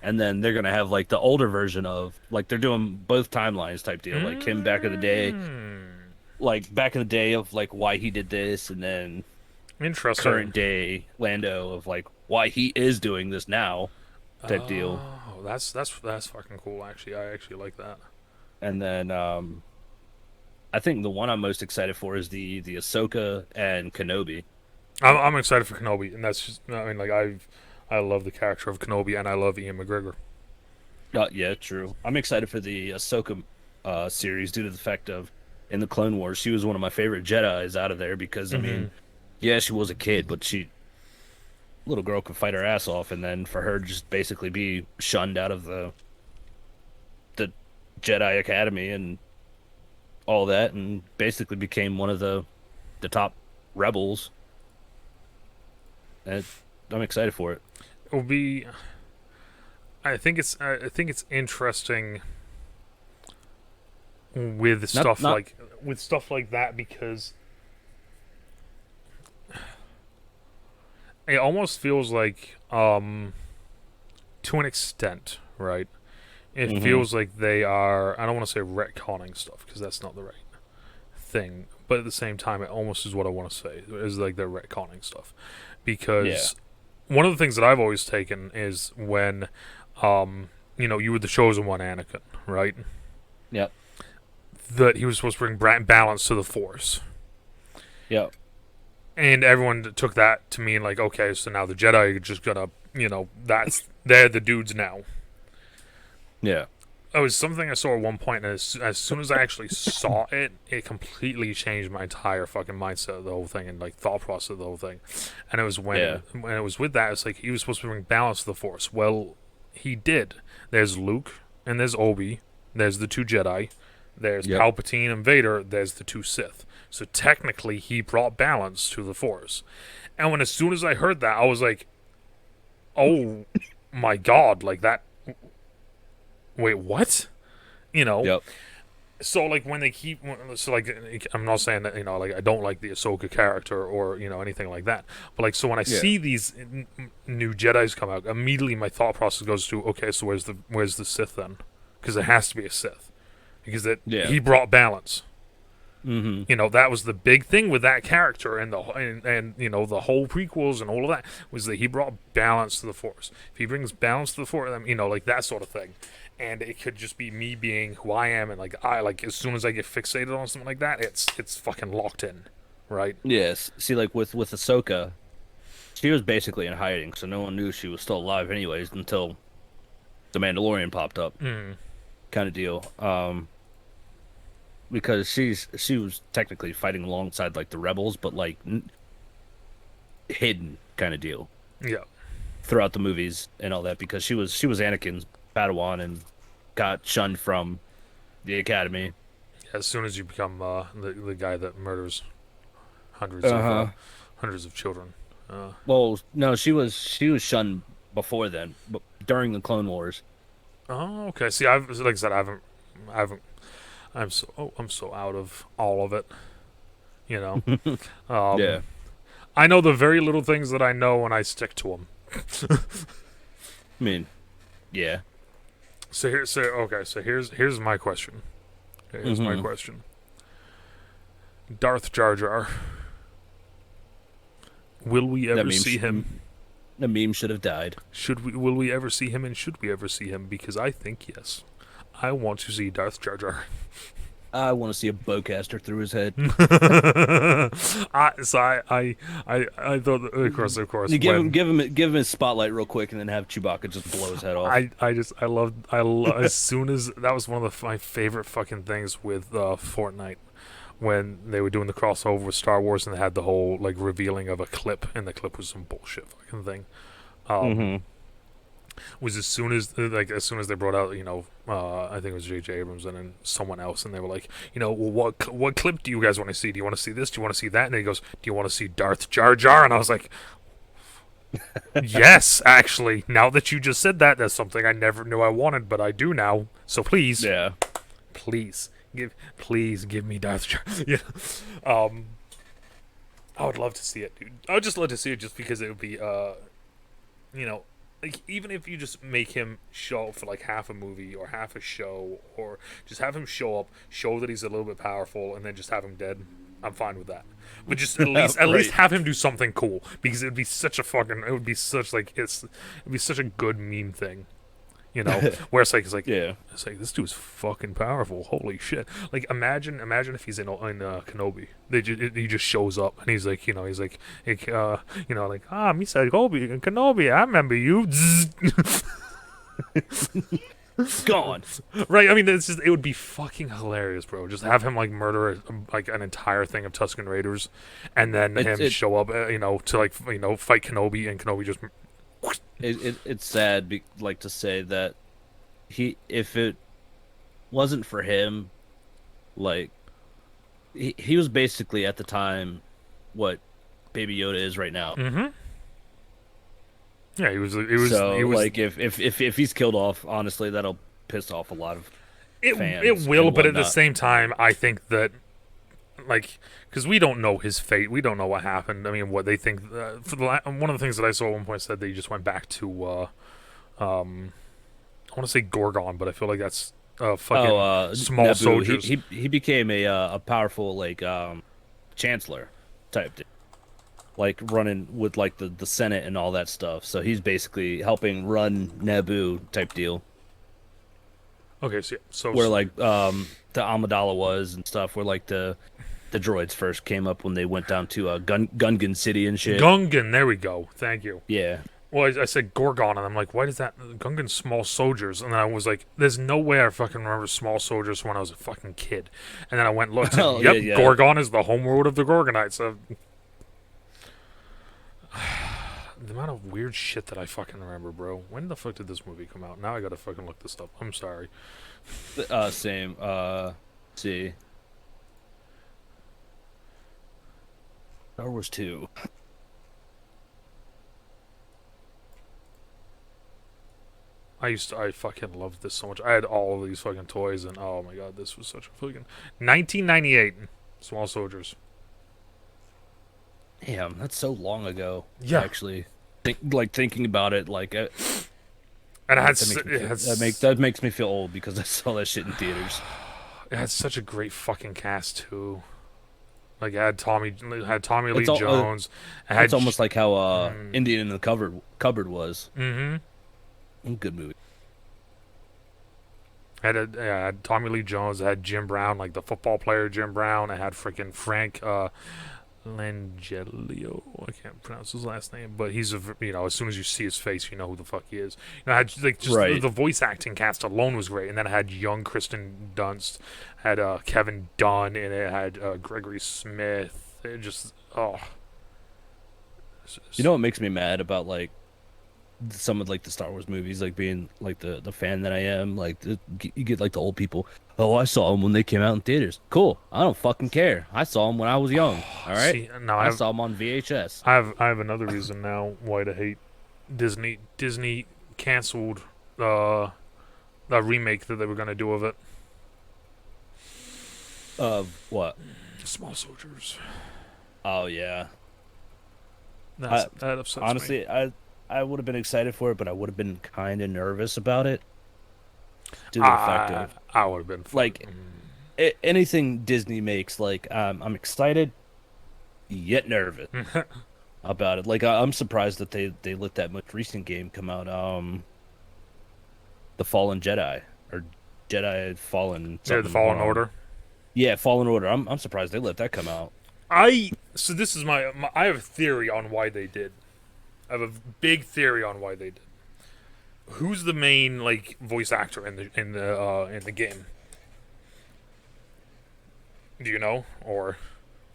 and then they're going to have like the older version of like they're doing both timelines type deal, like him back in the day, Mm. like back in the day of like why he did this, and then Interesting. current day Lando of like why he is doing this now type deal. Oh, that's fucking cool. Actually, I actually like that. And then I think the one I'm most excited for is the Ahsoka and Kenobi. I'm excited for Kenobi, and that's just I mean like I love the character of Kenobi, and I love Ian McGregor. Yeah, true. I'm excited for the Ahsoka series due to the fact of in the Clone Wars, she was one of my favorite Jedi's out of there because I Mm-hmm. mean, yeah, she was a kid, but she little girl could fight her ass off, and then for her to just basically be shunned out of the Jedi Academy and all that, and basically became one of the top rebels. And I'm excited for it. It will be. I think it's interesting with Not stuff not like that because it almost feels like to an extent, right? It hmm feels like they are. I don't want to say retconning stuff because that's not the right thing, but at the same time, it almost is what I want to say is like they're retconning stuff yeah. because one of the things that I've always taken is when you were the chosen one, Anakin, right? Yep. That he was supposed to bring balance to the Force, Yep. and everyone took that to mean like, okay, so now the Jedi are just gonna, they're the dudes now. Yeah. It was something I saw at one point, and as soon as I actually saw it, it completely changed my entire fucking mindset of the whole thing and like thought process of the whole thing. And it was Yeah. when it was with that, it's like he was supposed to bring balance to the Force. Well, he did. There's Luke and there's Obi. There's the two Jedi. There's Yep. Palpatine and Vader. There's the two Sith. So technically, he brought balance to the Force. And when as soon as I heard that, I was like, "Oh my god!" Like that. Wait, what? You know, Yep. so like when they keep I'm not saying that like I don't like the Ahsoka character or anything like that, but like so when I Yeah. see these new Jedi's come out, immediately my thought process goes to okay, so where's the Sith then? Because it has to be a Sith because that Yeah. he brought balance. hmm That was the big thing with that character and and the whole prequels and all of that was that he brought balance to the Force. If he brings balance to the Force, like that sort of thing. And it could just be me being who I am, and like I like as soon as I get fixated on something like that, it's fucking locked in, right? Yes. See, like with Ahsoka, she was basically in hiding, so no one knew she was still alive, anyways, until the Mandalorian popped up, Mm. kind of deal. Because she was technically fighting alongside like the rebels, but like hidden kind of deal Yeah. throughout the movies and all that, because she was Anakin's Padawan and got shunned from the academy. As soon as you become the guy that murders hundreds Uh of huh. hundreds of children. Uh, Well, no, she was shunned before then, but during the Clone Wars. Oh, okay. See, I've like I said, I haven't. I'm so out of all of it. You know. Yeah, I know the very little things that I know, and I stick to them. I mean, yeah. So here's my question. Here's my Hmm. question. Darth Jar Jar. Will we That ever meme, see him? the meme should have died. Should we? Will we ever see him? And should we ever see him? Because I think yes. I want to see Darth Jar Jar. I want to see a bowcaster through his head. I thought, of course, You when give him his spotlight real quick, and then have Chewbacca just blow his head off. I love as soon as that was one of my favorite fucking things with Fortnite when they were doing the crossover with Star Wars and they had the whole like revealing of a clip and the clip was some bullshit fucking thing. Um, Hmm. was as soon as they brought out I think it was J.J. Abrams and then someone else and they were like well, what clip do you guys want to see? Do you want to see this? Do you want to see that? And he goes, do you want to see Darth Jar Jar? And I was like, yes, actually. Now that you just said that, that's something I never knew I wanted, but I do now. So please, Yeah. please please give me Darth Jar. Yeah. Um, I would love to see it, dude. I would just love to see it just because it would be you know, like even if you just make him show up for like half a movie or half a show, or just have him show up, show that he's a little bit powerful, and then just have him dead. I'm fine with that. But just at least Right. have him do something cool because it would be such like it'd be such a good meme thing. Where Yeah. it's like this dude's fucking powerful. Holy shit! Like imagine if he's in Kenobi. He just shows up and he's like, Misa Kenobi, I remember you. Gone. Right? I mean, it would be fucking hilarious, bro. Just have him like murder like an entire thing of Tusken Raiders, and then It's him it, show up, to like fight Kenobi, and Kenobi just it's sad, like to say that if it wasn't for him, like he was basically at the time what Baby Yoda is right now. mm-hmm. Yeah, So he was like if he's killed off, honestly, that'll piss off a lot of it fans will, and but at the whatnot. same time, I think that like because we don't know his fate, we don't know what happened. I mean, what they think one of the things that I saw at one point said that he just went back to I want to say Gorgon, but I feel like that's Oh, fucking small Naboo. soldiers. He became a powerful like chancellor type thing, like running with like the Senate and all that stuff. So he's basically helping run Naboo type deal, Okay, so yeah, where like the Amidala was and stuff, where like the droids first came up when they went down to Gungan City and shit. Gungan, there we go. Thank you. Yeah. Well, I said Gorgon, and I'm like, why does that Gungan small soldiers? And then I was like, there's no way I fucking remember small soldiers from when I was a fucking kid. And then I went and looked. Oh, Yep, yeah, yeah. Gorgon is the homeworld of the Gorgonites. The amount of weird shit that I fucking remember, bro. When the fuck did this movie come out? Now I gotta fucking look this up. I'm sorry. Same. See. Star Wars 2. I fucking loved this so much. I had all of these fucking toys, and oh my god, this was such a fucking 1998. Small soldiers. Damn, that's so long ago. Yeah, Actually, thinking about it, like and that makes me feel old because I saw that shit in theaters. it had such a great fucking cast too. Like it had Tommy Lee It's all, Jones. It had it's almost like how Mm. Indian in the cupboard was. Mm-hmm. Good movie. It had Tommy Lee Jones. It had Jim Brown, like the football player Jim Brown. It had freaking Frank Langelio. I can't pronounce his last name, but he's as soon as you see his face, you know who the fuck he is. It had like just Right. the voice acting cast alone was great, and then it had young Kristen Dunst, had Kevin Dunn, and it had Gregory Smith. It just You know what makes me mad about like some of like the Star Wars movies, like being like the fan that I am, like you get like the old people. Oh, I saw them when they came out in theaters. Cool. I don't fucking care. I saw them when I was young. All right. See, now I saw them on VHS. I have another reason now why to hate Disney canceled the remake that they were gonna do of it. Of what? Small Soldiers. Oh yeah. I That upsets me. honestly, I would have been excited for it, but I would have been kind of nervous about it due to the fact of I would have been like fucking. anything Disney makes. Like I'm excited yet nervous about it. Like I'm surprised that they let that most recent game come out. The Fallen Jedi or Jedi Fallen Yeah, the something. Fallen Order. Yeah, Fallen Order. I'm surprised they let that come out. So this is I have a theory on why they did. I have a big theory on why they did. Who's the main like voice actor in the game? Do you know, or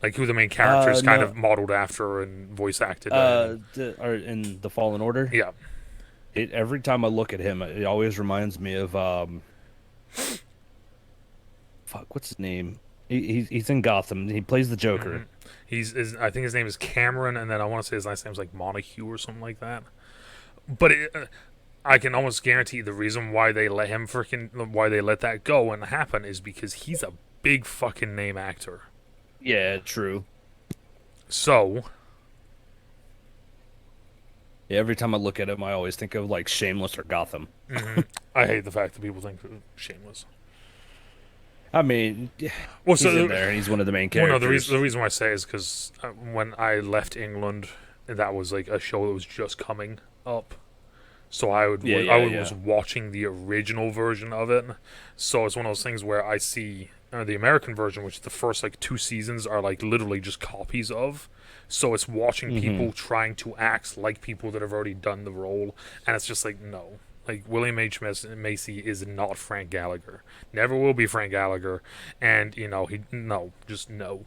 like who the main character is kind No. of modeled after and voice acted? In? Or in the Fallen Order. Yeah, Every time I look at him, it always reminds me of fuck, what's his name? He's in Gotham. He plays the Joker. I think his name is Cameron, and then I want to say his last name's like Montague or something like that. But I can almost guarantee the reason why they let that go and happen is because he's a big fucking name actor. Yeah, true. So Yeah, every time I look at him, I always think of like Shameless or Gotham. I hate the fact that people think they're shameless. I mean, Well, he's in there and he's one of the main well, no, characters. the reason why I say is because when I left England, that was like a show that was just coming up. So was watching the original version of it. So it's one of those things where I see the American version, which the first like 2 seasons are like literally just copies of. So it's watching people trying to act like people that have already done the role, and it's just like no. Like William H. Macy is not Frank Gallagher. Never will be Frank Gallagher, and just no.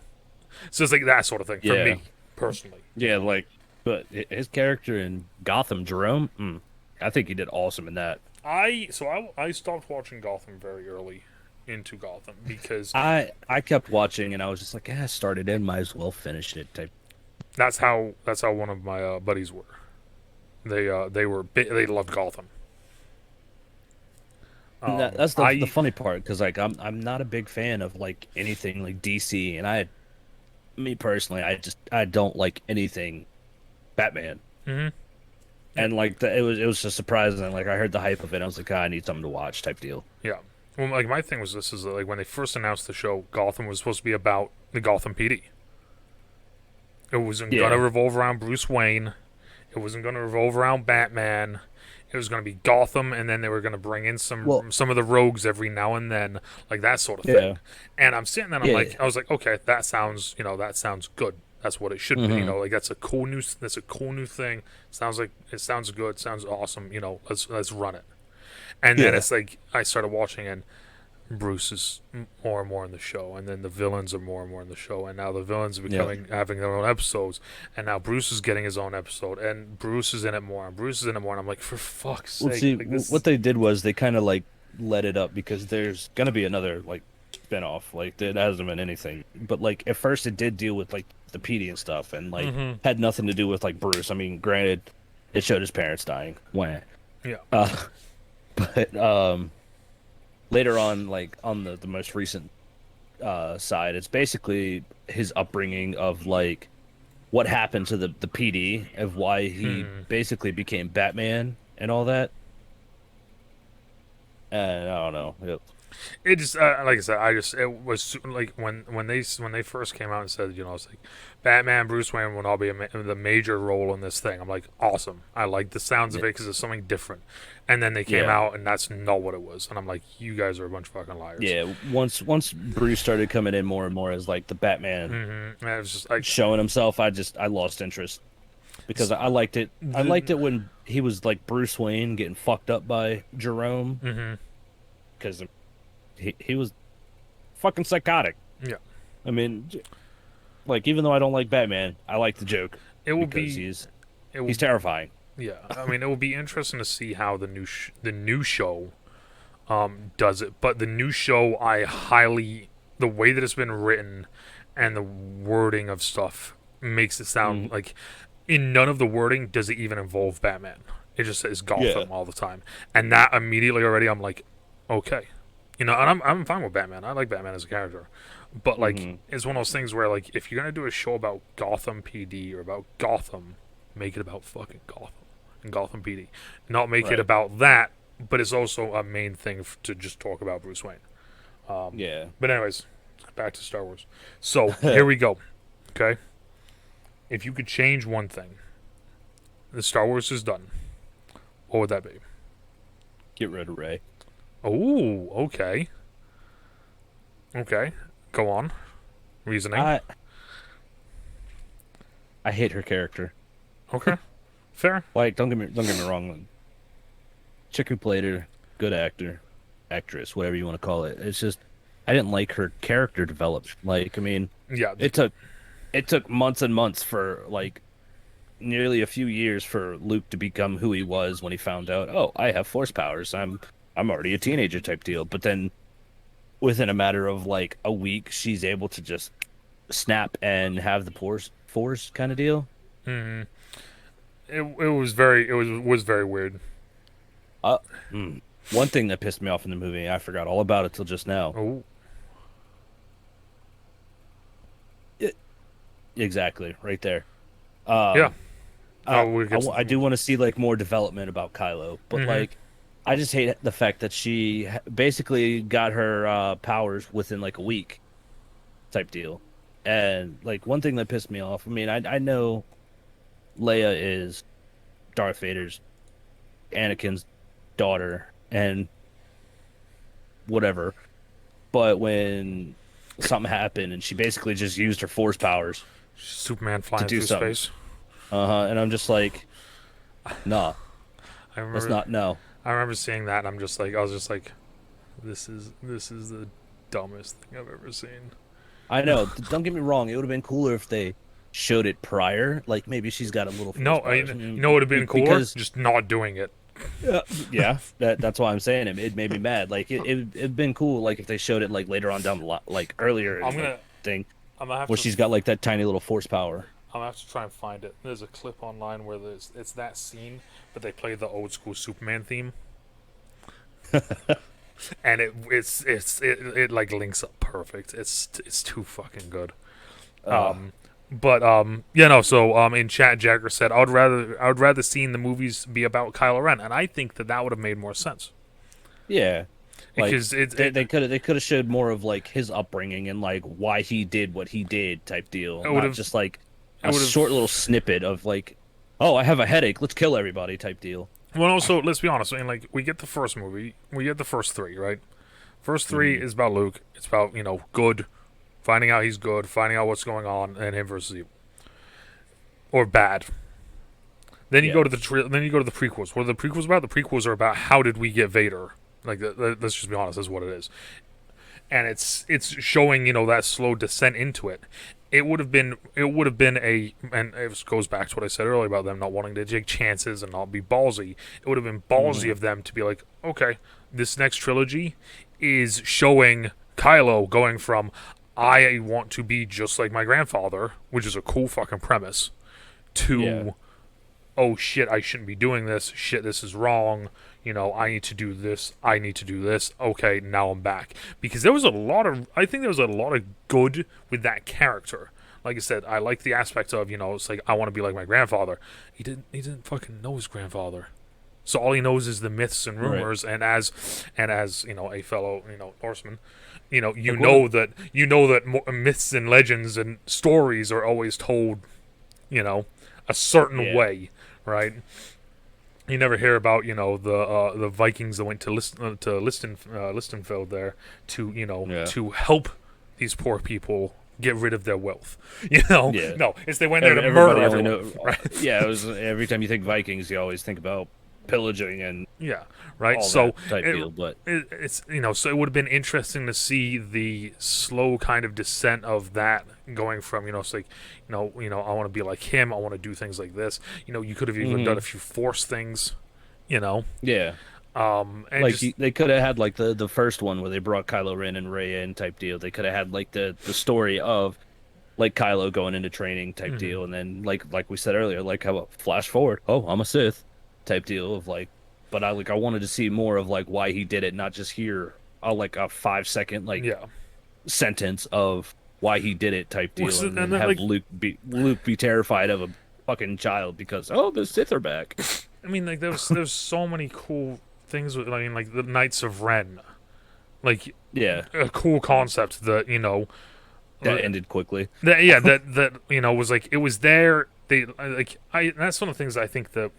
So it's like that sort of thing for Yeah, me personally. yeah, like, but his character in Gotham, Jerome, I think he did awesome in that. I stopped watching Gotham very early into Gotham because I kept watching and I was just like, I started in, might as well finish it. Type. that's how one of my buddies were. They loved Gotham. That's the funny part because like I'm not a big fan of like anything like DC, and me personally, I don't like anything Batman. Mhm. And like it was just surprising. Like I heard the hype of it, I was like, I need something to watch, type deal. Yeah. Well, like my thing was this is like when they first announced the show, Gotham was supposed to be about the Gotham PD. It wasn't Yeah, gonna revolve around Bruce Wayne. It wasn't gonna revolve around Batman. It was gonna be Gotham, and then they were gonna bring in well, some of the rogues every now and then, like that sort of yeah, thing. And I'm sitting there, and yeah, I was like, okay, that sounds good. That's what it should be. hmm Like that's a cool new thing. It sounds good. Sounds awesome. Let's run it. And then yeah, it's like I started watching, and Bruce is more and more in the show, and then the villains are more and more in the show, and now the villains are yeah. having their own episodes, and now Bruce is getting his own episode, and Bruce is in it more, and Bruce is in it more, and I'm like, for fuck's Well, sake, see, like this. what they did was they kind of like let it up because there's gonna be another like spinoff. Like there hasn't been anything, but like at first it did deal with like the PD and stuff, and like Mm-hmm. had nothing to do with like Bruce. I mean, granted, it showed his parents dying. Wah. Yeah. Uh, but later on, like on the most recent side, it's basically his upbringing of like what happened to the PD, of why he Mm. basically became Batman and all that. And I don't know. It just like I said, it was like when they first came out and said, it's like Batman, Bruce Wayne will all be the major role in this thing. I'm like, awesome. I like the sounds of it because it's something different. And then they came Yeah, out and that's not what it was. And I'm like, you guys are a bunch of fucking liars. yeah. Once Bruce started coming in more and more as like the Batman Mm-hmm. And it was just like showing himself, I lost interest because I liked it. I liked it when he was like Bruce Wayne getting fucked up by Jerome mm-hmm. because he was fucking psychotic. Yeah. I mean, like even though I don't like Batman, I like the joke It will because be it will he's terrifying. yeah. I mean, it will be interesting to see how the new show does it. But the new show, the way that it's been written and the wording of stuff makes it sound like in none of the wording does it even involve Batman. It just says Yeah. Gotham all the time, and that immediately already I'm like, okay, and I'm fine with Batman. I like Batman as a character, but like Hmm. it's one of those things where like if you're gonna do a show about Gotham PD or about Gotham, make it about fucking Gotham and Gotham PD, not make it Right. about that. But it's also a main thing to just talk about Bruce Wayne. Yeah. But anyways, back to Star Wars. So here we go. Okay, if you could change one thing, the Star Wars is done. What would that be? Get rid of Ray. Oh, okay. Okay. Go on. Reasoning. I I hate her character. Okay. Fair. Like, don't get me wrong. Chick who played her, good actor, actress, whatever you want to call it. It's just I didn't like her character development. Like, I mean, Yeah. it took months and months for like nearly a few years for Luke to become who he was when he found out, oh, I have force powers. I'm already a teenager type deal. But then within a matter of like a week, she's able to just snap and have the force kind of deal. Mm, it was very weird. Uh, mm. One thing that pissed me off in the movie, I forgot all about it till just now. Oh. It, exactly, right there. Yeah. Um, Oh, we get. I do want to see like more development about Kylo, but Mm-hmm. like I just hate the fact that she basically got her powers within like a week type deal. And like one thing that pissed me off, I mean, I know Leia is Darth Vader's Anakin's daughter and whatever, but when something happened and she basically just used her force powers Superman to flying do through something. space. And I'm just like, nah, I that's remember. not no. I remember seeing that, and I was just like, this is the dumbest thing I've ever seen. I know. Don't get me wrong. It would have been cooler if they showed it prior. Like maybe she's got a little force No, I powers. I mean, you mean, know what would have been cooler? because Just not doing it. yeah, that's why I'm saying it. It made me mad. Like it'd been cool. Like if they showed it like later on down the line, like earlier I'm in the gonna. thing I'm gonna have where to. she's got like that tiny little force power. I'm gonna have to try and find it. There's a clip online where it's that scene, but they play the old school Superman theme, and it like links up perfect. It's too fucking good. Uh, Yeah, no. So in chat, Jagger said I would rather seen the movies be about Kylo Ren, and I think that would have made more sense yeah, like because it, they it they could have showed more of like his upbringing and like why he did what he did type deal, it would not have just like it a would short little have. snippet of like, oh, I have a headache, let's kill everybody type deal. Well, also let's be honest. I mean, like we get the first movie, we get the first three, right? First three Hmm. is about Luke. It's about good, finding out he's good, finding out what's going on, and him versus evil or bad. Then you Yeah. go to then you go to the prequels. What are the prequels about? The prequels are about how did we get Vader. Like, let's just be honest. That's what it is. And it's showing that slow descent into it. It would have been and it goes back to what I said earlier about them not wanting to take chances and not be ballsy. It would have been ballsy Hmm. of them to be like, okay, this next trilogy is showing Kylo going from I want to be just like my grandfather, which is a cool fucking premise, Yeah. to oh shit, I shouldn't be doing this. Shit, this is wrong. I need to do this. I need to do this. Okay, now I'm back. Because I think there was a lot of good with that character. Like I said, I like the aspect of, it's like, I want to be like my grandfather. He didn't fucking know his grandfather. So all he knows is the myths and Right. rumors, and as a fellow, Norseman, Like one. that myths and legends and stories are always told, a certain Yeah. way, right? You never hear about the Vikings that went to Listenfield there to Yeah. to help these poor people get rid of their wealth. Yeah. No, it's they went there to murder Everybody only everyone, know. right? Yeah, it was every time you think Vikings, you always think about pillaging and Yeah, right. all So that type it, deal. But it's so it would have been interesting to see the slow kind of descent of that going from it's like I want to be like him. I want to do things like this. You could have even done a hmm few force things. You know, yeah, and like just they could have had like the first one where they brought Kylo Ren and Rey in type deal. They could have had like the story of like Kylo going into training type Hmm. deal, and then like we said earlier, like how flash forward, oh, I'm a Sith type deal of like, but I wanted to see more of like why he did it, not just hear like a 5 second like Yeah. sentence of why he did it type deal, and And then then have like Luke be terrified of a fucking child because oh the Sith are back. I mean like there's so many cool things with I mean like the Knights of Ren, like Yeah, a cool concept that that uh, ended quickly. that yeah that was like it was there. They like I that's one of the things I think that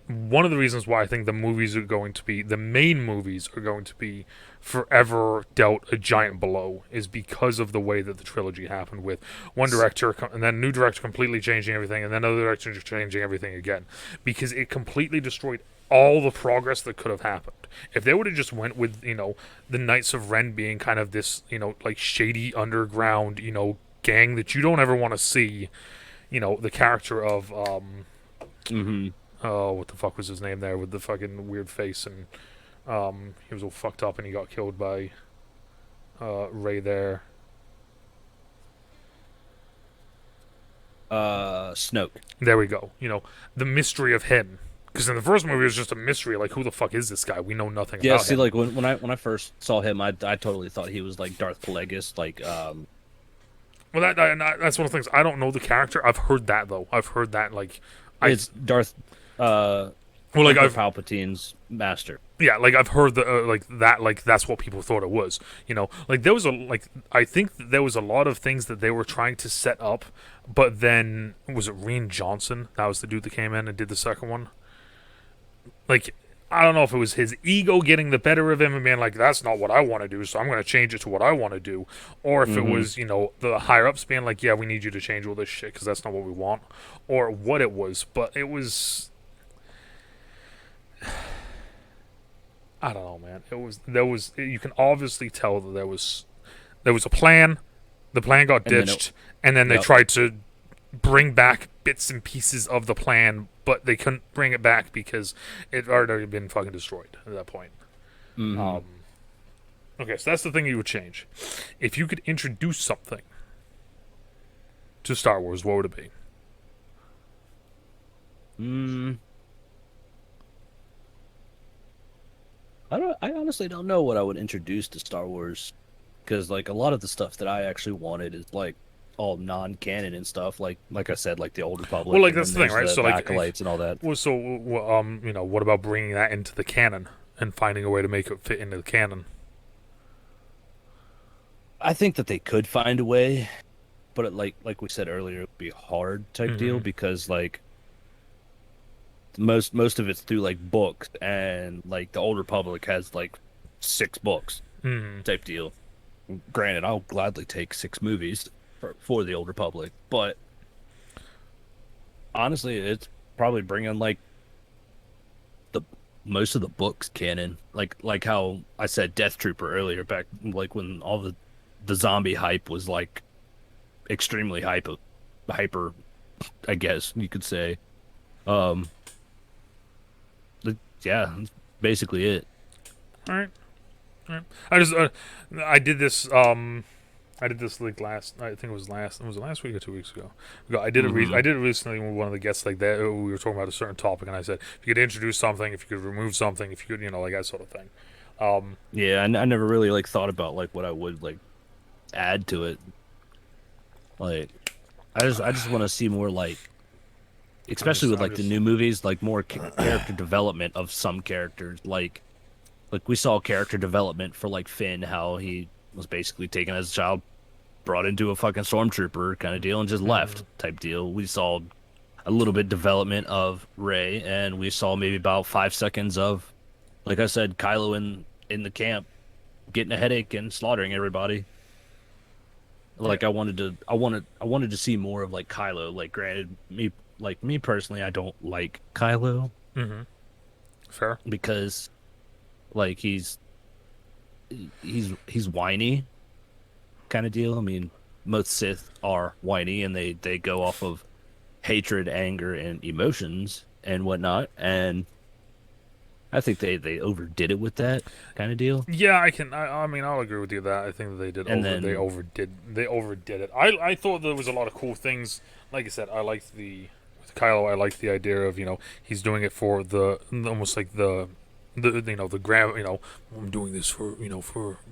one of the reasons why I think the movies are going to be the main movies are going to be forever dealt a giant blow is because of the way that the trilogy happened with one director and then new director completely changing everything and then other director changing everything again because it completely destroyed all the progress that could have happened if they would have just went with the Knights of Ren being kind of this like shady underground gang that you don't ever want to see the character of Hmm. oh, what the fuck was his name there with the fucking weird face and he was all fucked up and he got killed by Ray there. Snoke. There we go. The mystery of him. Because in the first movie it was just a mystery, like who the fuck is this guy? We know nothing Yeah, about see, him. like when I first saw him, I totally thought he was like Darth Plagueis, like Well, that's one of the things. I don't know the character. I've heard that though. I've heard that like I it's Darth uh well like Emperor I've Palpatine's master. yeah like I've heard the like that like that's what people thought it was. Like there was a like I think that there was a lot of things that they were trying to set up, but then was it Rian Johnson? That was the dude that came in and did the second one. Like I don't know if it was his ego getting the better of him and being like, that's not what I want to do, so I'm going to change it to what I want to do. Or if it Hmm. was, the higher ups being like, yeah, we need you to change all this shit because that's not what we want. Or what it was. But it was. I don't know, man. You can obviously tell that there was a plan. The plan got And then ditched. And then they yep. tried to bring back bits and pieces of the plan, but they couldn't bring it back because it had already been fucking destroyed at that point. Hmm. Um, okay, so that's the thing you would change. If you could introduce something to Star Wars, what would it be? Mm, I honestly don't know what I would introduce to Star Wars because like a lot of the stuff that I actually wanted is like all non-canon and stuff. Like I said, like the Old Well, Republic, like and that's then the thing, there's right? the So, like, acolytes and all that. what about bringing that into the canon and finding a way to make it fit into the canon? I think that they could find a way, but like we said earlier, it would be a hard type deal Mm-hmm. because like most of it's through like books, and like the Old Republic has like 6 books Mm-hmm. type deal. Granted, I'll gladly take 6 movies for the Old Republic, but honestly, it's probably bringing like the most of the books canon, like how I said Death Trooper earlier, back like when all the zombie hype was like extremely hyper, I guess you could say. Um, yeah, that's basically it. All right. All right. I did this. I did this like last. I think it was last. Was it last week or 2 weeks ago? I did it. Hmm. I did it recently with one of the guests like that. We were talking about a certain topic, and I said if you could introduce something, if you could remove something, if you could, like that sort of thing. Um, Yeah, I never really like thought about like what I would like add to it. Like, I just want to see more like, especially with I'm like the just. new movies, like more character development of some characters. Like we saw character development for like Finn, how he was basically taken as a child, brought into a fucking stormtrooper kind of deal, and just Mhm. left type deal. We saw a little bit development of Rey, and we saw maybe about 5 seconds of, like I said, Kylo in the camp getting a headache and slaughtering everybody. Yeah. Like I wanted to see more of like Kylo. Like granted, me personally, I don't like Kylo Mm-hmm. Fair. because like he's whiny kind of deal. I mean, most Sith are whiny and they go off of hatred, anger, and emotions and whatnot. And I think they overdid it with that kind of deal. Yeah, I mean, I'll agree with you that I think that And then they overdid it. I thought there was a lot of cool things. Like I said, I liked the with Kylo. I liked the idea of he's doing it for the almost like the the grand I'm doing this for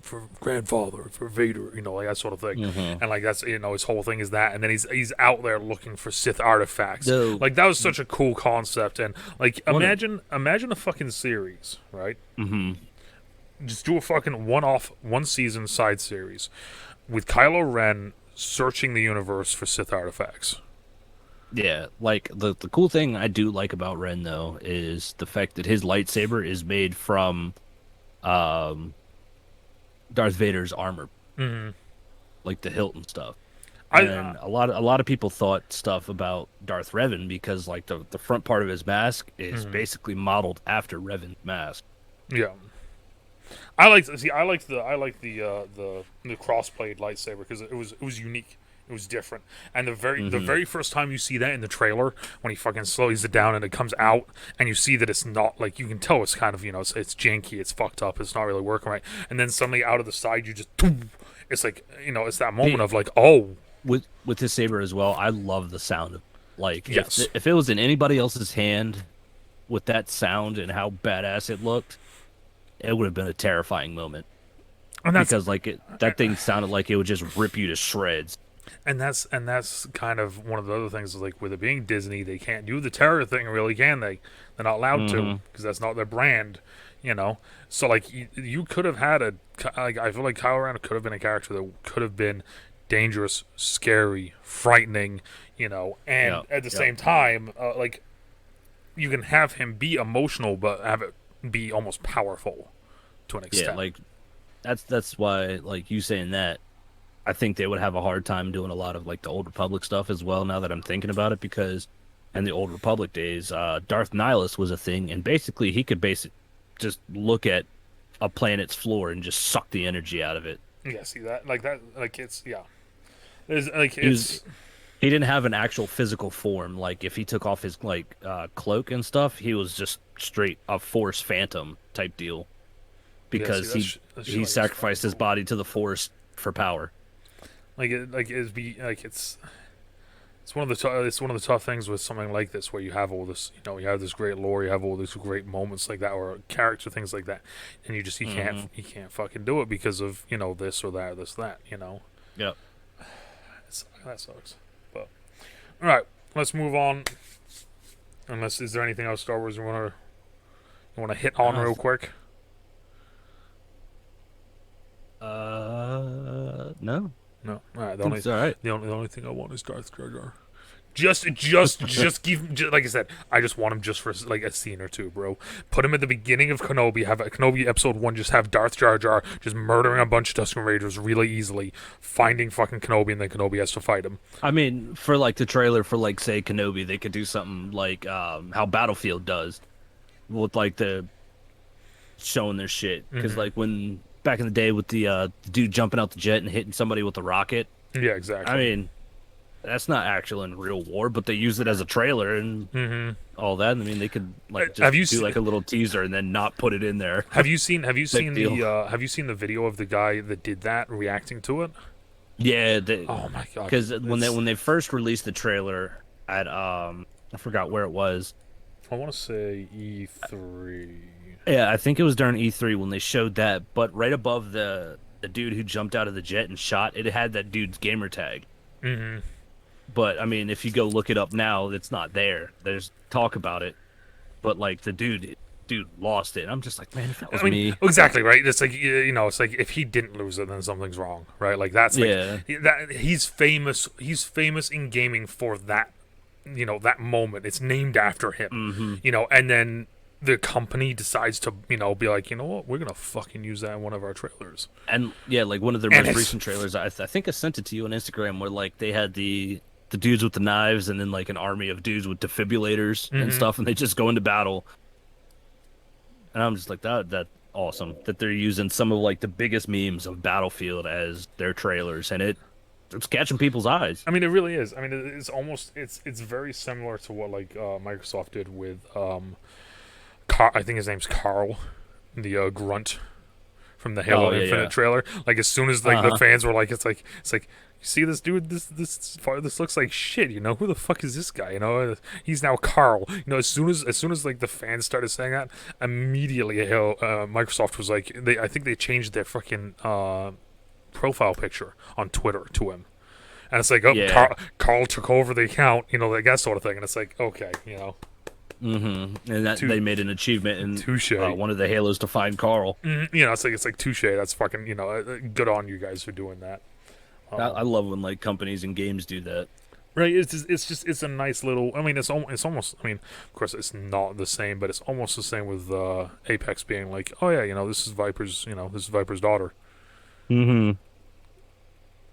for grandfather, for Vader, like that sort of thing. hmm And like that's his whole thing is that, and then he's out there looking for Sith artifacts. so Like that was such a cool concept. And like one of imagine a fucking series, right? hmm Just do a fucking one season side series with Kylo Ren searching the universe for Sith artifacts. yeah, like the cool thing I do like about Ren though is the fact that his lightsaber is made from um Darth Vader's armor, Mm-hmm. like the hilt and stuff. I And a lot of people thought stuff about Darth Revan because like the front part of his mask is Mhm. basically modeled after Revan's mask. Yeah, I like the crossblade lightsaber because it was unique. It was different. And the hmm very first time you see that in the trailer, when he fucking slows it down and it comes out, and you see that it's not like you can tell it's kind of it's janky, it's fucked up, it's not really working right. And then suddenly out of the side, you just it's like it's that moment of like, oh With his saber as well, I love the sound of like yes, if it was in anybody else's hand with that sound and how badass it looked, it would have been a terrifying moment and that's because like that thing sounded like it would just rip you to shreds. and that's kind of one of the other things is like with it being Disney, they can't do the terror thing, really, can they? They're not allowed to hmm because that's not their brand, So like you could have had like I feel like Kylo Ren could have been a character that could have been dangerous, scary, frightening, and Yeah, at the yeah, same time, like you can have him be emotional, but have it be almost powerful to an yeah. extent. Like that's why like you saying that I think they would have a hard time doing a lot of like the Old Republic stuff as well. Now that I'm thinking about it, because in the Old Republic days, Darth Nihilus was a thing, and basically he could just look at a planet's floor and just suck the energy out of it. Yeah, see that, like it's yeah. There's like He was it's he didn't have an actual physical form. Like if he took off his like cloak and stuff, he was just straight a Force Phantom type deal yeah. See because that shit he like it's fucking sacrificed his cool. body to the Force for power. It's it's one of the tough things with something like this where you have all this you have this great lore, you have all these great moments like that or character things like that, and you hmm can't fucking do it because of this or that or Yep. that sucks. But all right, let's move on. Unless is there anything else Star Wars you want to hit on Uh, real quick? no, No. All right. I think it's all right. The only thing I want is Darth Jar Jar. Just give. Like I said, I just want him just for like a scene or two, bro. Put him at the beginning of Kenobi. Have a Kenobi episode 1. Just have Darth Jar Jar just murdering a bunch of Tusken Raiders really easily, finding fucking Kenobi, and then Kenobi has to fight him. I mean, for like the trailer for like say Kenobi, they could do something like how Battlefield does with like the showing their shit. Because Hmm. like when back in the day with the dude jumping out the jet and hitting somebody with a rocket. Yeah, I exactly. mean, that's not actual in real war, but they use it as a trailer and Hmm. all that. I mean, they could like Have just you do se- like a little teaser and then not put it in there. have you seen Big deal. the video of the guy that did that reacting to it? Yeah, Oh my god. because It's when they first released the trailer at I forgot where it was. I want to say E3. Yeah, I think it was during E3 when they showed that, but right above the dude who jumped out of the jet and shot, it had that dude's gamer tag. Hmm. But I mean, if you go look it up now, it's not there. There's talk about it, but like the dude lost it. I'm just like, man, if that was I mean, me. exactly right. It's like it's like if he didn't lose it, then something's wrong, right? Like that's like Yeah. that he's famous. He's famous in gaming for that, that moment. It's named after him, hmm and then the company decides to, be like, you know what, we're gonna fucking use that in one of our trailers. And yeah, like one of their And most it's recent trailers, I think I sent it to you on Instagram, where like they had the dudes with the knives and then like an army of dudes with defibrillators and hmm stuff, and they just go into battle. And I'm just like that awesome that they're using some of like the biggest memes of Battlefield as their trailers, and it's catching people's eyes. I mean, it really is. I mean, it's almost it's very similar to what like Microsoft did with I think his name's Carl, the grunt from the Halo Oh yeah, Infinite yeah. trailer. Like as soon as like the Uh-huh. fans were like, it's like you see this dude, this looks like shit. You know who the fuck is this guy? You know he's now Carl. You know as soon as like the fans started saying that, immediately Microsoft was like I think they changed their fucking profile picture on Twitter to him. And it's like, oh, Yeah. Carl took over the account, you know, like that sort of thing. And it's like, okay, you know, And that too, they made an achievement in touche. one of the Halos to find Carl. You know, it's like touche. That's fucking, you know, good on you guys for doing that. I love when like companies and games do that. Right? It's just it's a nice little. I mean, it's almost. I mean, of course, it's not the same, but it's almost the same with Apex being like, oh yeah, you know, this is Viper's, you know, this is Viper's daughter. Mm-hmm.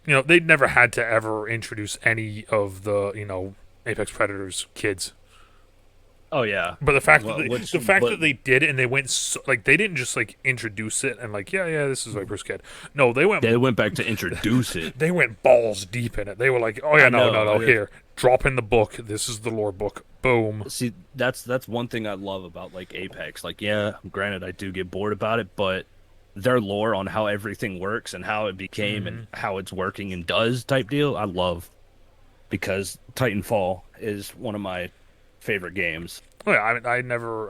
You know, they'd never had to ever introduce any of the, you know, Apex Predators kids. Oh yeah. But the fact Well, that they did it and they went like they didn't just like introduce it and like yeah this is Viper's kid. No, they went back to introduce it. they went balls deep in it. They were like, oh yeah, I no, know. here, drop in the book. This is the lore book. Boom. See, that's one thing I love about like Apex. Like, yeah, granted, I do get bored about it, but their lore on how everything works and how it became and how it's working and does type deal, I love because Titanfall is one of my favorite games. Oh yeah, I mean, I never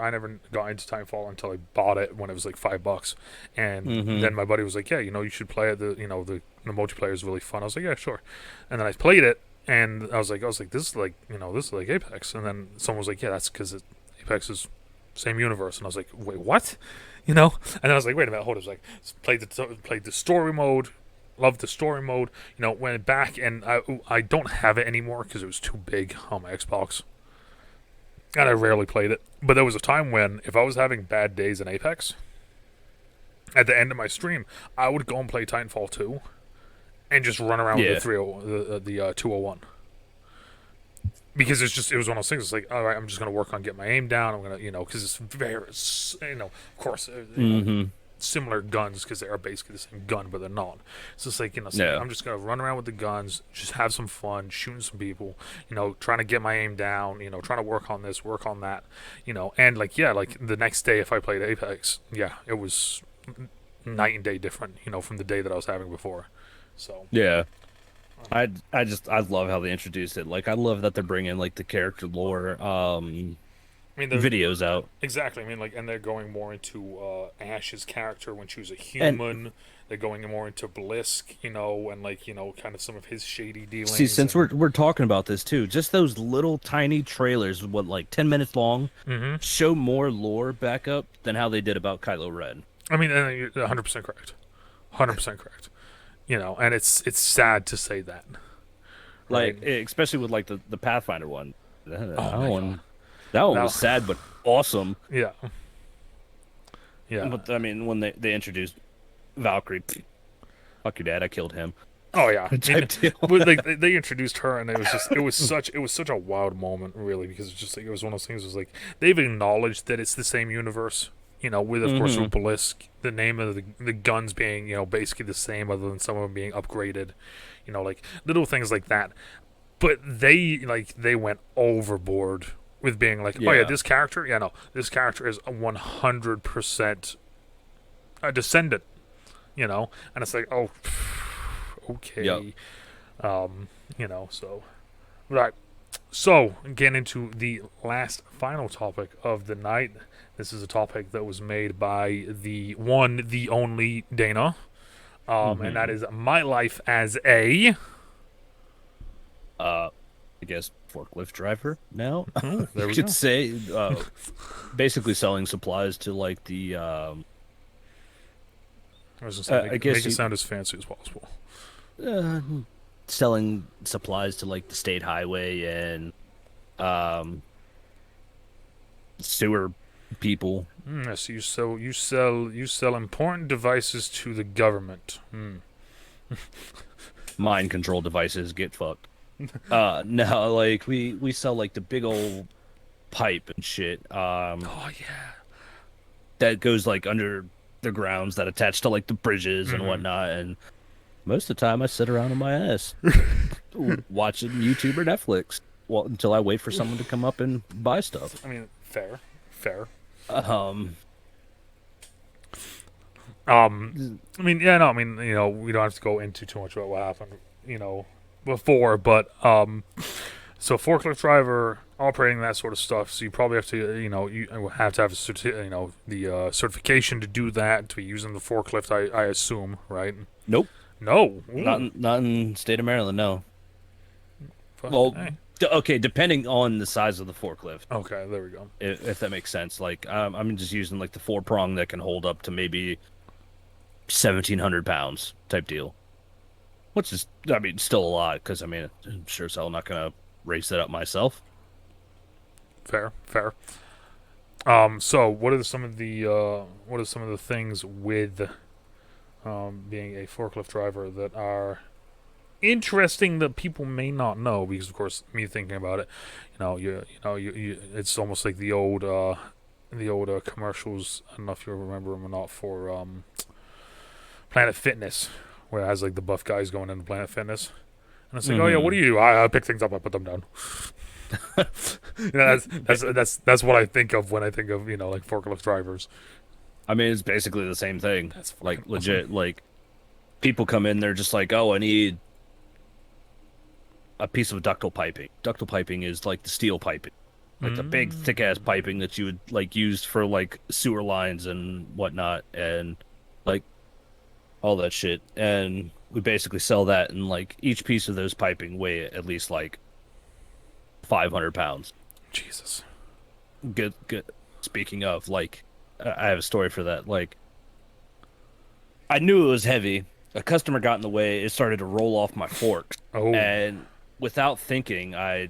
got into Timefall until I bought it when it was like $5, and Mm-hmm. then my buddy was like, yeah, you know, you should play it. The multiplayer is really fun. I was like, yeah, sure. And then I played it, and I was like, this is like, you know, this is like Apex. And then someone was like, yeah, that's because Apex is same universe. And I was like, wait, what? You know? And then I was like, wait a minute, hold on. I was like, played the story mode. Loved the story mode. You know, went back and I don't have it anymore because it was too big on my Xbox. And I rarely played it. But there was a time when, if I was having bad days in Apex, at the end of my stream, I would go and play Titanfall 2 and just run around Yeah. with the 201. Because it was one of those things. It's like, all right, I'm just going to work on getting my aim down. I'm going to, you know, because it's very, you know, of course, you know, Mm-hmm. similar guns because they are basically the same gun, but they're not. It's just like, you know, Yeah. I'm just gonna run around with the guns, just have some fun, shooting some people, you know, trying to get my aim down, you know, trying to work on this, work on that, you know, and like yeah, like the next day if I played Apex, yeah, it was night and day different, you know, from the day that I was having before. So Yeah. I love how they introduced it. Like I love that they're bringing like the character lore I mean, videos out. exactly. I mean, like, and they're going more into Ash's character when she was a human. They're going more into Blisk, you know, and like, you know, kind of some of his shady dealings. See, since we're talking about this too, just those little tiny trailers, what like 10 minutes long, Mm-hmm. show more lore backup than how they did about Kylo Ren. I mean, and you're 100% correct. 100% correct. You know, and it's sad to say that. Right? Like especially with like the Pathfinder one. That my one, that one That- was sad but awesome. Yeah. Yeah. But I mean, when they introduced Valkyrie, fuck your dad, I killed him. Oh yeah. Type deal. But like they introduced her, and it was such a wild moment, really, because it's just like it was one of those things. It was like they've acknowledged that it's the same universe, you know, with of course with Blisk, the name of the guns being, you know, basically the same, other than some of them being upgraded, you know, like little things like that. But they went overboard with being like, oh yeah, Yeah. this character, yeah, no, this character is 100% a descendant, you know, and it's like, oh, okay, Yep. you know, so right. So getting into the last final topic of the night. This is a topic that was made by the one, the only Dana, and that is my life as a. I guess forklift driver now. There we You could go. say basically selling supplies to like the I was gonna say, I make, guess make it you- sound as fancy as possible. uh, selling supplies to like the state highway and sewer people. Yes, you sell important devices to the government. Mind control devices get fucked. No, like we sell like the big old pipe and shit. Oh yeah. That goes like under the grounds that attach to like the bridges and whatnot. And most of the time, I sit around on my ass watching YouTube or Netflix, well, until I wait for someone to come up and buy stuff. I mean, fair. Um, I mean, yeah, no, I mean, we don't have to go into too much about what happened, before, but so forklift driver operating that sort of stuff. So you probably have to, you have to have the certification to do that, to be using the forklift. I assume, right? nope, No. not Ooh. not in state of Maryland. No. Fucking Well, hey. okay, depending on the size of the forklift, Okay, there we go. if that makes sense. Like, I'm just using like the four prong that can hold up to maybe 1,700 pounds type deal, which is, I mean, still a lot because I mean, I'm sure as hell not gonna raise that up myself. Fair, fair. So what are some of the things with being a forklift driver that are interesting that people may not know? Because of course, me thinking about it, it's almost like the old commercials. I don't know if you remember them or not, for Planet Fitness, where it has like the buff guys going into Planet Fitness, and it's like, oh yeah, what do Hmm. you do? I pick things up, I put them down. That's what I think of when I think of like forklift drivers. I mean, it's basically the same thing. That's fucking Like awesome. legit, like people come in, they're just like, "Oh, I need a piece of ductile piping." Ductile piping is like the steel piping, like the big Mm. thick ass piping that you would like use for like sewer lines and whatnot, and like all that shit. And we basically sell that, and like each piece of those piping weigh at least like 500 pounds. Jesus. Good, good. Speaking of, like, I have a story for that. Like, I knew it was heavy. A customer got in the way. It started to roll off my forks. Oh, And without thinking, I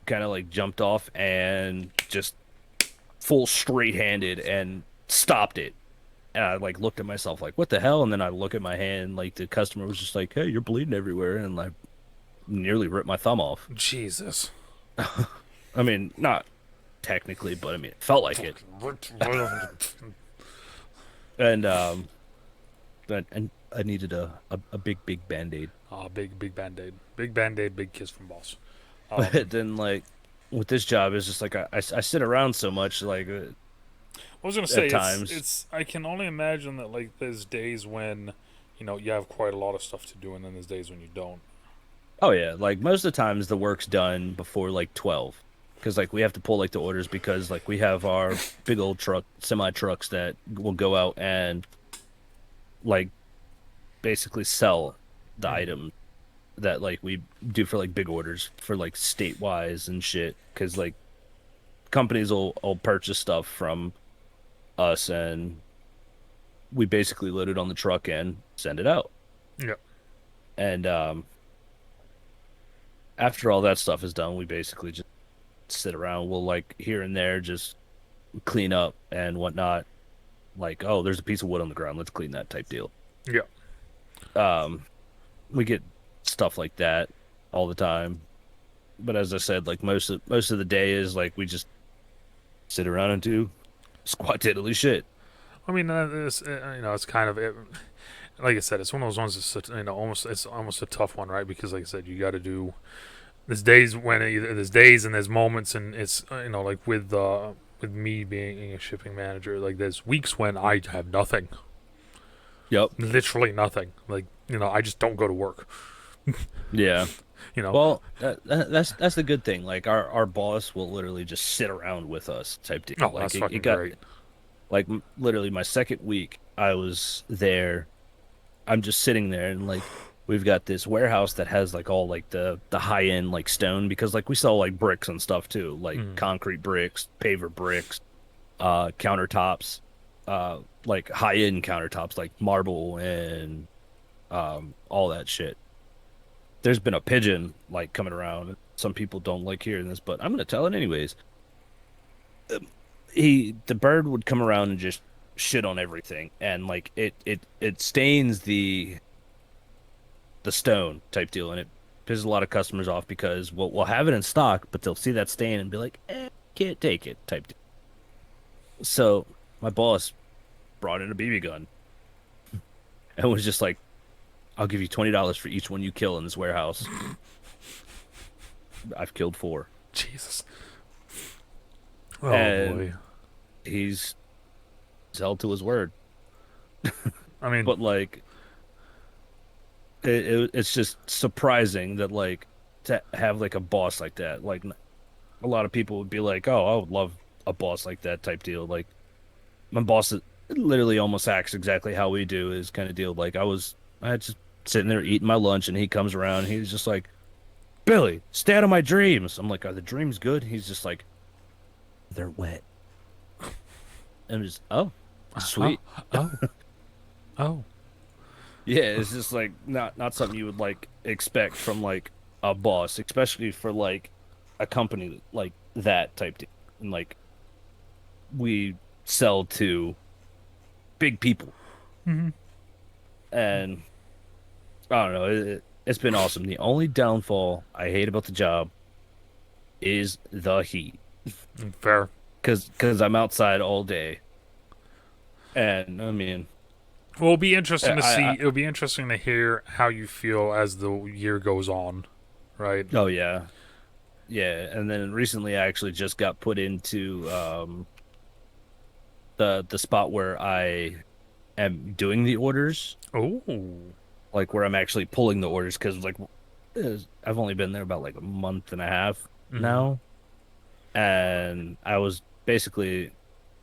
kind of like jumped off and just full straight handed and stopped it. And I like looked at myself like, what the hell? And then I look at my hand, like the customer was just like, hey, you're bleeding everywhere. And I nearly ripped my thumb off. Jesus. I mean, not technically, but I mean, it felt like it. Fucking ripped right off. And and I needed a big band-aid. Oh, big band aid. Big band aid, big kiss from boss. But then like with this job, it's just like I sit around so much like I was gonna say at it's times. it's. I can only imagine that like there's days when, you have quite a lot of stuff to do, and then there's days when you don't. Oh yeah, like most of the times the work's done before like 12 because like we have to pull like the orders because like we have our big old truck semi trucks that will go out and like basically sell the Mm. item that like we do for like big orders for like state wise and shit because like companies will purchase stuff from us and we basically load it on the truck and send it out. Yeah. And after all that stuff is done, we basically just sit around. We'll like here and there just clean up and whatnot. Like, oh, there's a piece of wood on the ground. Let's clean that type deal. Yeah. Um, we get stuff like that all the time. But as I said, like most of the day is like we just sit around and do squat diddly shit. I mean, it's kind of it. Like I said, it's one of those ones that's it's almost a tough one, right? Because like I said, you got to do. There's days and there's moments, and it's like with me being a shipping manager, like there's weeks when I have nothing, Yep. literally nothing. Like I just don't go to work. Yeah. You know, Well, that's the good thing. Like our boss will literally just sit around with us type deal. oh, Like that's it fucking got great. like literally my second week I was there. I'm just sitting there and like we've got this warehouse that has like all like the high end like stone because like we sell like bricks and stuff too, like Mm. concrete bricks, paver bricks, countertops, like high end countertops like marble and all that shit. There's been a pigeon like coming around. Some people don't like hearing this, but I'm gonna tell it anyways. The bird would come around and just shit on everything, and like it stains the stone type deal, and it pisses a lot of customers off because we'll have it in stock, but they'll see that stain and be like, can't take it type deal. So my boss brought in a BB gun and was just like, I'll give you $20 for each one you kill in this warehouse. I've killed four. Jesus. Oh And boy. he's held to his word. I mean, But like, it's just surprising that like to have like a boss like that. Like a lot of people would be like, "Oh, I would love a boss like that," type deal. Like my boss literally almost acts exactly how we do, is kind of deal. Like I had just sitting there eating my lunch, and he comes around. And he's just like, "Billy, stay out of my dreams." I'm like, "Are the dreams good?" He's just like, "They're wet." And I'm just, "Oh, oh, sweet." oh, oh. Yeah, it's just like not something you would like expect from like a boss, especially for like a company like that type deal. And like we sell to big people, Hmm. and I don't know, it's been awesome. The only downfall I hate about the job is the heat, Fair. because I'm outside all day, and I mean, Well, it'll be interesting to see. I It'll be interesting to hear how you feel as the year goes on, right? oh yeah, yeah, and then recently I actually just got put into the spot where I am doing the orders, Oh. like where I'm actually pulling the orders, because like I've only been there about like a month and a half Hmm. now, and I was basically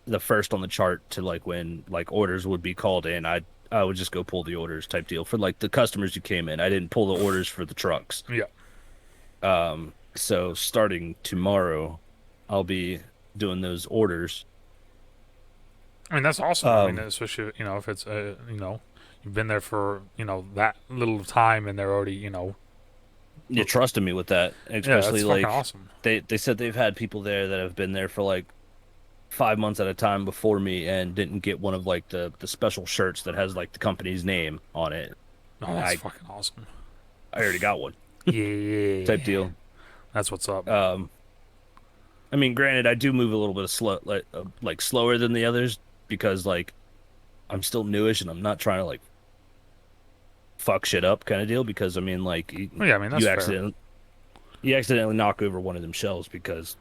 the first on the chart to like when like orders would be called in, I would just go pull the orders type deal for like the customers who came in. I didn't pull the orders for the trucks. Yeah. So starting tomorrow, I'll be doing those orders. I mean, that's awesome. I mean, Um, especially if it's you've been there for that little time and they're already you trusted me with that, yeah, that's especially fucking like awesome. they said they've had people there that have been there for like 5 months at a time before me and didn't get one of like the special shirts that has like the company's name on it. Oh, that's I fucking awesome. I already got one type Yeah, deal. that's what's up. Um, I mean, granted, I do move a little bit of like slower than the others because like I'm still newish and I'm not trying to like fuck shit up kind of deal. Because I mean, like Well, yeah, I mean that's you fair. accidentally knock over one of them shelves because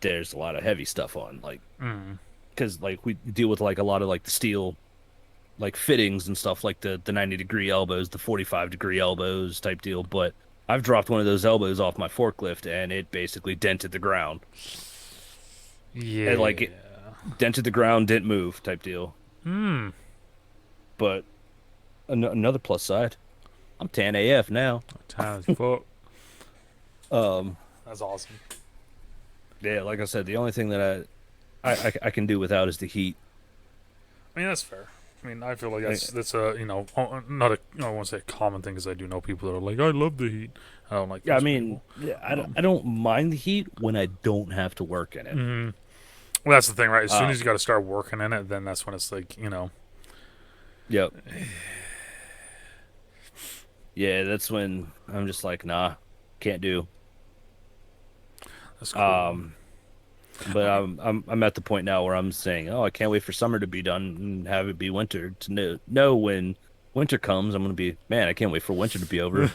there's a lot of heavy stuff on, like Mm. because like we deal with like a lot of like the steel like fittings and stuff, like the 90-degree elbows, the 45-degree elbows type deal. But I've dropped one of those elbows off my forklift and it basically dented the ground. And like it Yeah. dented the ground, didn't move type deal. Hmm. But another plus side, I'm tan AF now. Time as fuck. Um, That's awesome. yeah, like I said, the only thing that I can do without is the heat. I mean that's fair. I mean I feel like I, that's a not a I won't say a common thing because I do know people that are like I love the heat. I don't like yeah, I those mean, people. yeah, Um. I don't mind the heat when I don't have to work in it. Hmm. Well, that's the thing, right? As soon Uh, as you got to start working in it, then that's when it's like yep, yeah, that's when I'm just like, nah, can't do. that's cool. Um, but I mean, I'm at the point now where I'm saying, oh, I can't wait for summer to be done and have it be winter. To know when winter comes, I'm gonna be, man, I can't wait for winter to be over.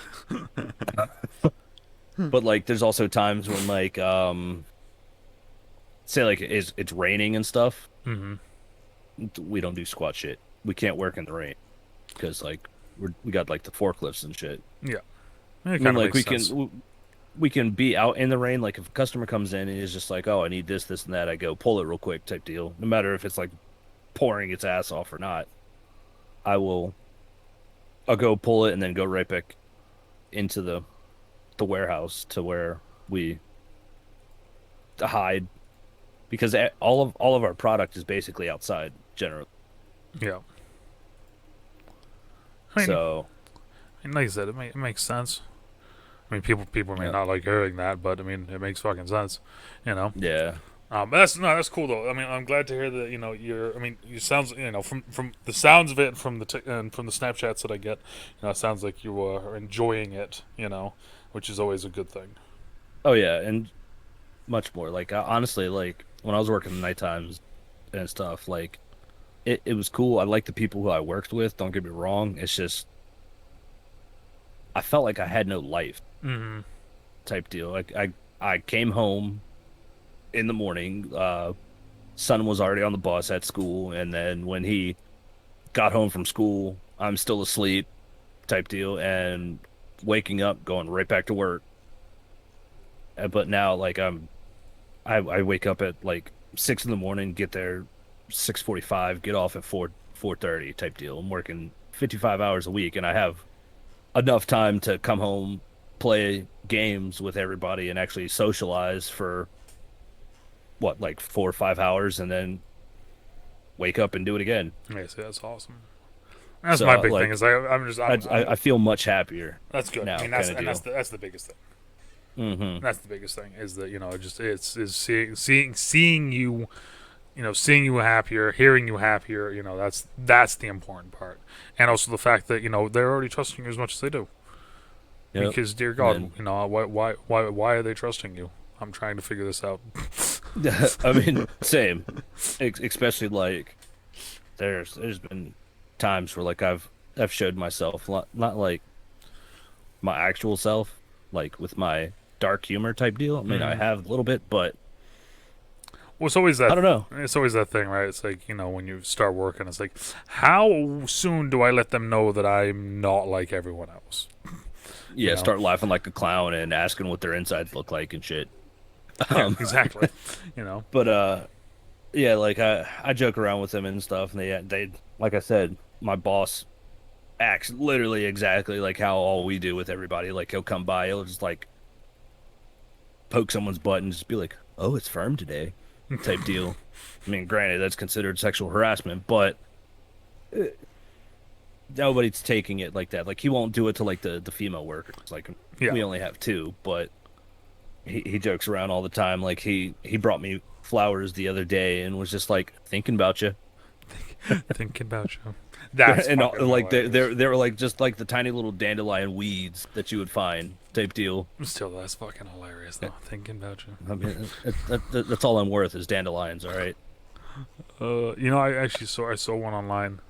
But like, there's also times when like, say like it's raining and stuff. hmm. We don't do squat shit. We can't work in the rain because like we got like the forklifts and shit. Yeah, it I mean, kind of like makes sense. we can be out in the rain. Like if a customer comes in and is just like, oh, I need this, this, and that, I go pull it real quick type deal. No matter if it's like pouring its ass off or not, I will. I'll go pull it and then go right back into the warehouse to where we hide, because all of our product is basically outside generally. Yeah, I mean, So like I said, it makes sense. I mean, people may yeah, not like hearing that, but I mean, it makes fucking sense, you know. yeah, But that's cool though. I mean, I'm glad to hear that you're. I mean, you sounds from the sounds of it, from and from the Snapchats that I get, it sounds like you are enjoying it, which is always a good thing. oh yeah, and much more. Like honestly, like when I was working the night times and stuff, like it was cool. I liked the people who I worked with. Don't get me wrong. It's just I felt like I had no life Mm-hmm. type deal. Like I came home in the morning, son was already on the bus at school, and then when he got home from school, I'm still asleep, type deal, and waking up, going right back to work. But now, like I wake up at like 6 in the morning, get there 6:45, get off at 4:30 type deal. I'm working 55 hours a week, and I have enough time to come home, play games with everybody, and actually socialize for what, like 4 or 5 hours, and then wake up and do it again. Yeah, see, that's awesome. That's So my big thing. like Is I'm I feel much happier that's good. now, I mean, kind of that's deal. the biggest thing. Hmm. That's the biggest thing is that it's seeing you, seeing you happier, hearing you happier. That's the important part, and also the fact that they're already trusting you as much as they do. Yep. Because dear And God, why are they trusting you? I'm trying to figure this out. then, I mean, same. Especially like there's been times where like I've showed myself not like my actual self, like with my dark humor type deal. I mean, I Mm. have a little bit, but Well, it's always I that. don't know. It's always that thing, right? It's like when you start working, it's like, how soon do I let them know that I'm not like everyone else? You Yeah, know? start laughing like a clown and asking what their insides look like and shit. Yeah, Um, exactly. You know. but yeah, like I joke around with them and stuff, and they like I said, my boss acts literally exactly like how all we do with everybody. Like he'll come by, he'll just like poke someone's butt and just be like, "Oh, it's firm today," type deal. I mean, granted, that's considered sexual harassment, but uh, nobody's taking it like that. Like he won't do it to like the female workers. Like Yeah. we only have two, but he jokes around all the time. Like he brought me flowers the other day and was just like thinking about you. Thinking about you. That's And fucking like hilarious. they were like just like the tiny little dandelion weeds that you would find type deal. Still, that's fucking hilarious though. Thinking about you. I mean, that's all I'm worth is dandelions. All right. I actually saw one online.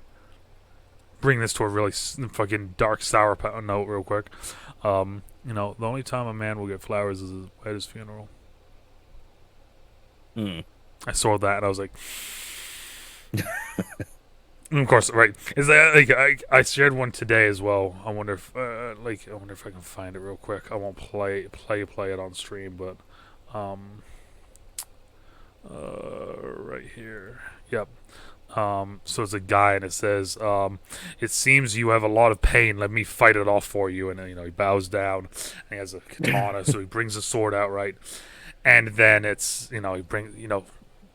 Bring this to a really fucking dark, sour note, real quick. The only time a man will get flowers is at his funeral. Mm. I saw that and I was like, and of course, right? Is that like I shared one today as well? I wonder if I wonder if I can find it real quick. I won't play it on stream, but um, right here. Yep. So it's a guy, and it says, "It seems you have a lot of pain. Let me fight it off for you." And he bows down, and he has a katana, so he brings the sword out, right? And then it's he brings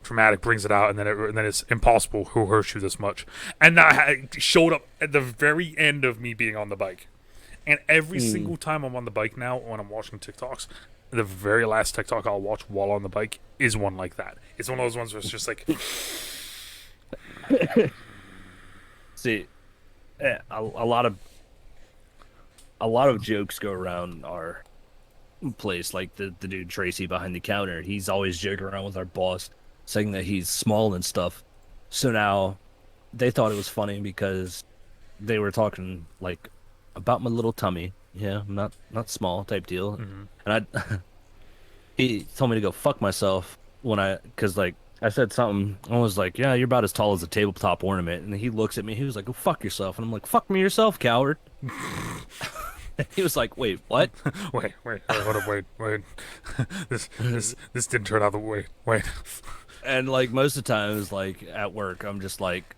dramatic brings it out, and then it's impossible who hurt you this much. And that showed up at the very end of me being on the bike. And every Mm. single time I'm on the bike now, when I'm watching TikToks, the very last TikTok I'll watch while on the bike is one like that. It's one of those ones where it's just like, See, a lot of jokes go around our place. Like the dude Tracy behind the counter, he's always joking around with our boss, saying that he's small and stuff. So now they thought it was funny because they were talking like about my little tummy. Yeah, I'm not small type deal. mhm. And he told me to go fuck myself because like I said something. I was like, yeah, you're about as tall as a tabletop ornament. And he looks at me. He was like, go fuck yourself. And I'm like, fuck me yourself, coward. He was like, wait, what? Wait, hold up, wait. This didn't turn out the way. Wait. And like most of the times, like at work, I'm just like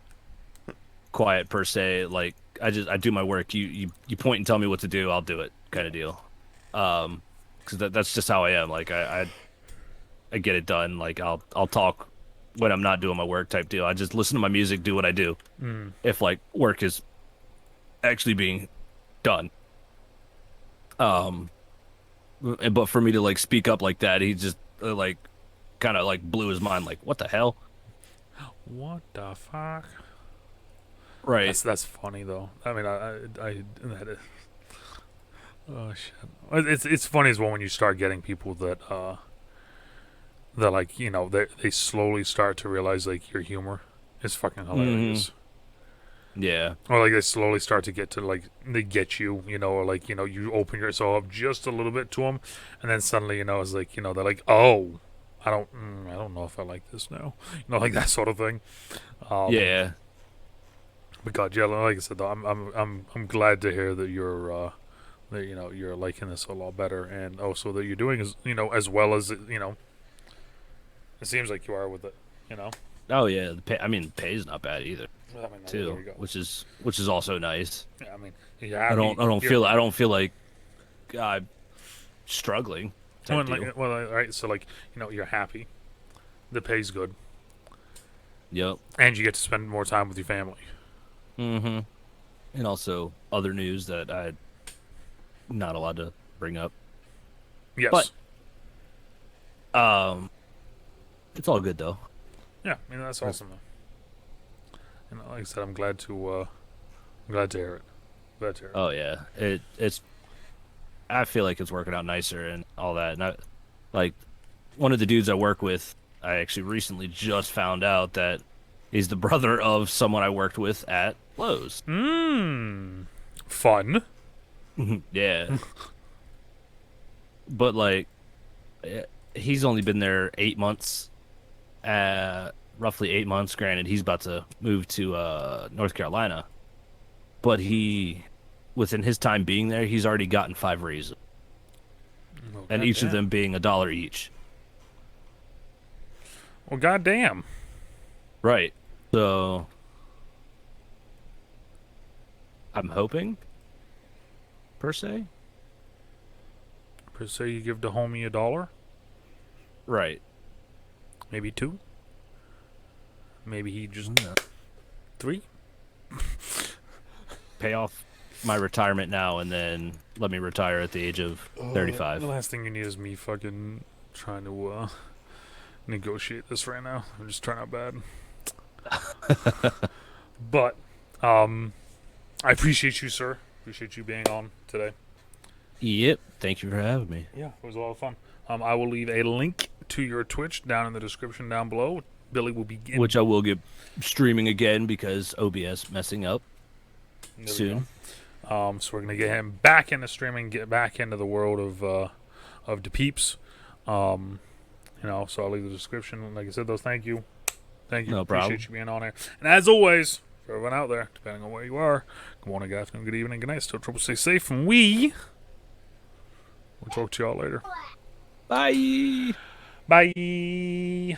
quiet per se. Like I do my work. You point and tell me what to do, I'll do it, kind of deal. Because that's just how I am. Like I get it done. Like I'll talk when I'm not doing my work type deal. I just listen to my music, do what I do. Mm. If like work is actually being done. But for me to like speak up like that, he just like kind of like blew his mind. Like, what the hell? What the fuck? Right. That's funny though. I mean, I that is, oh shit. It's funny as well when you start getting people that like they slowly start to realize like your humor is fucking hilarious. Yeah. Or like they slowly start to get to like they get you, or like you open yourself up just a little bit to them, and then suddenly it's like they're like, oh, I don't know if I like this now. Like that sort of thing. Yeah. But God, yeah, like I said, though, I'm glad to hear that that you're liking this a lot better, and also that you're doing as well as it seems like you are with it. You know. Oh yeah. I mean, pay's not bad either, I mean, there too, you go. which is also nice. Yeah, I mean, you're happy. I don't feel like I'm struggling. Type deal. All right. So you're happy. The pay's good, Yep. and you get to spend more time with your family. Mm-hmm. And also other news that I'm not allowed to bring up. Yes. But it's all good though. Yeah, I mean that's awesome. And like I said, I'm glad to hear it. Glad to hear it. Oh yeah. It's I feel like it's working out nicer and all that. And like one of the dudes I work with, I actually recently just found out that he's the brother of someone I worked with at Lowe's. Fun. Yeah. But like he's only been there 8 months. Roughly 8 months. Granted, he's about to move to North Carolina. But within his time being there, he's already gotten 5 raises. Well, And each of them being $1 each. Well, goddamn. Right. So I'm hoping, per se. Per se, you give the homie $1. Right. Maybe 2. Maybe he just 3. Pay off my retirement now and then let me retire at the age of 35. The last thing you need is me fucking trying to negotiate this right now. I'm just trying out bad. But I appreciate you, sir. Appreciate you being on today. Yep. Thank you for having me. Yeah, it was a lot of fun. I will leave a link to your Twitch down in the description down below. Billy will be Which I will get streaming again because OBS messing up soon. So we're gonna get him back into streaming, get back into the world of the peeps. So I'll leave the description. Like I said, thank you. No Appreciate problem. you being on here. And as always, for everyone out there, depending on where you are, good morning, good afternoon, good evening, good night. Still trouble, stay safe, and we'll talk to y'all later. Bye. Bye.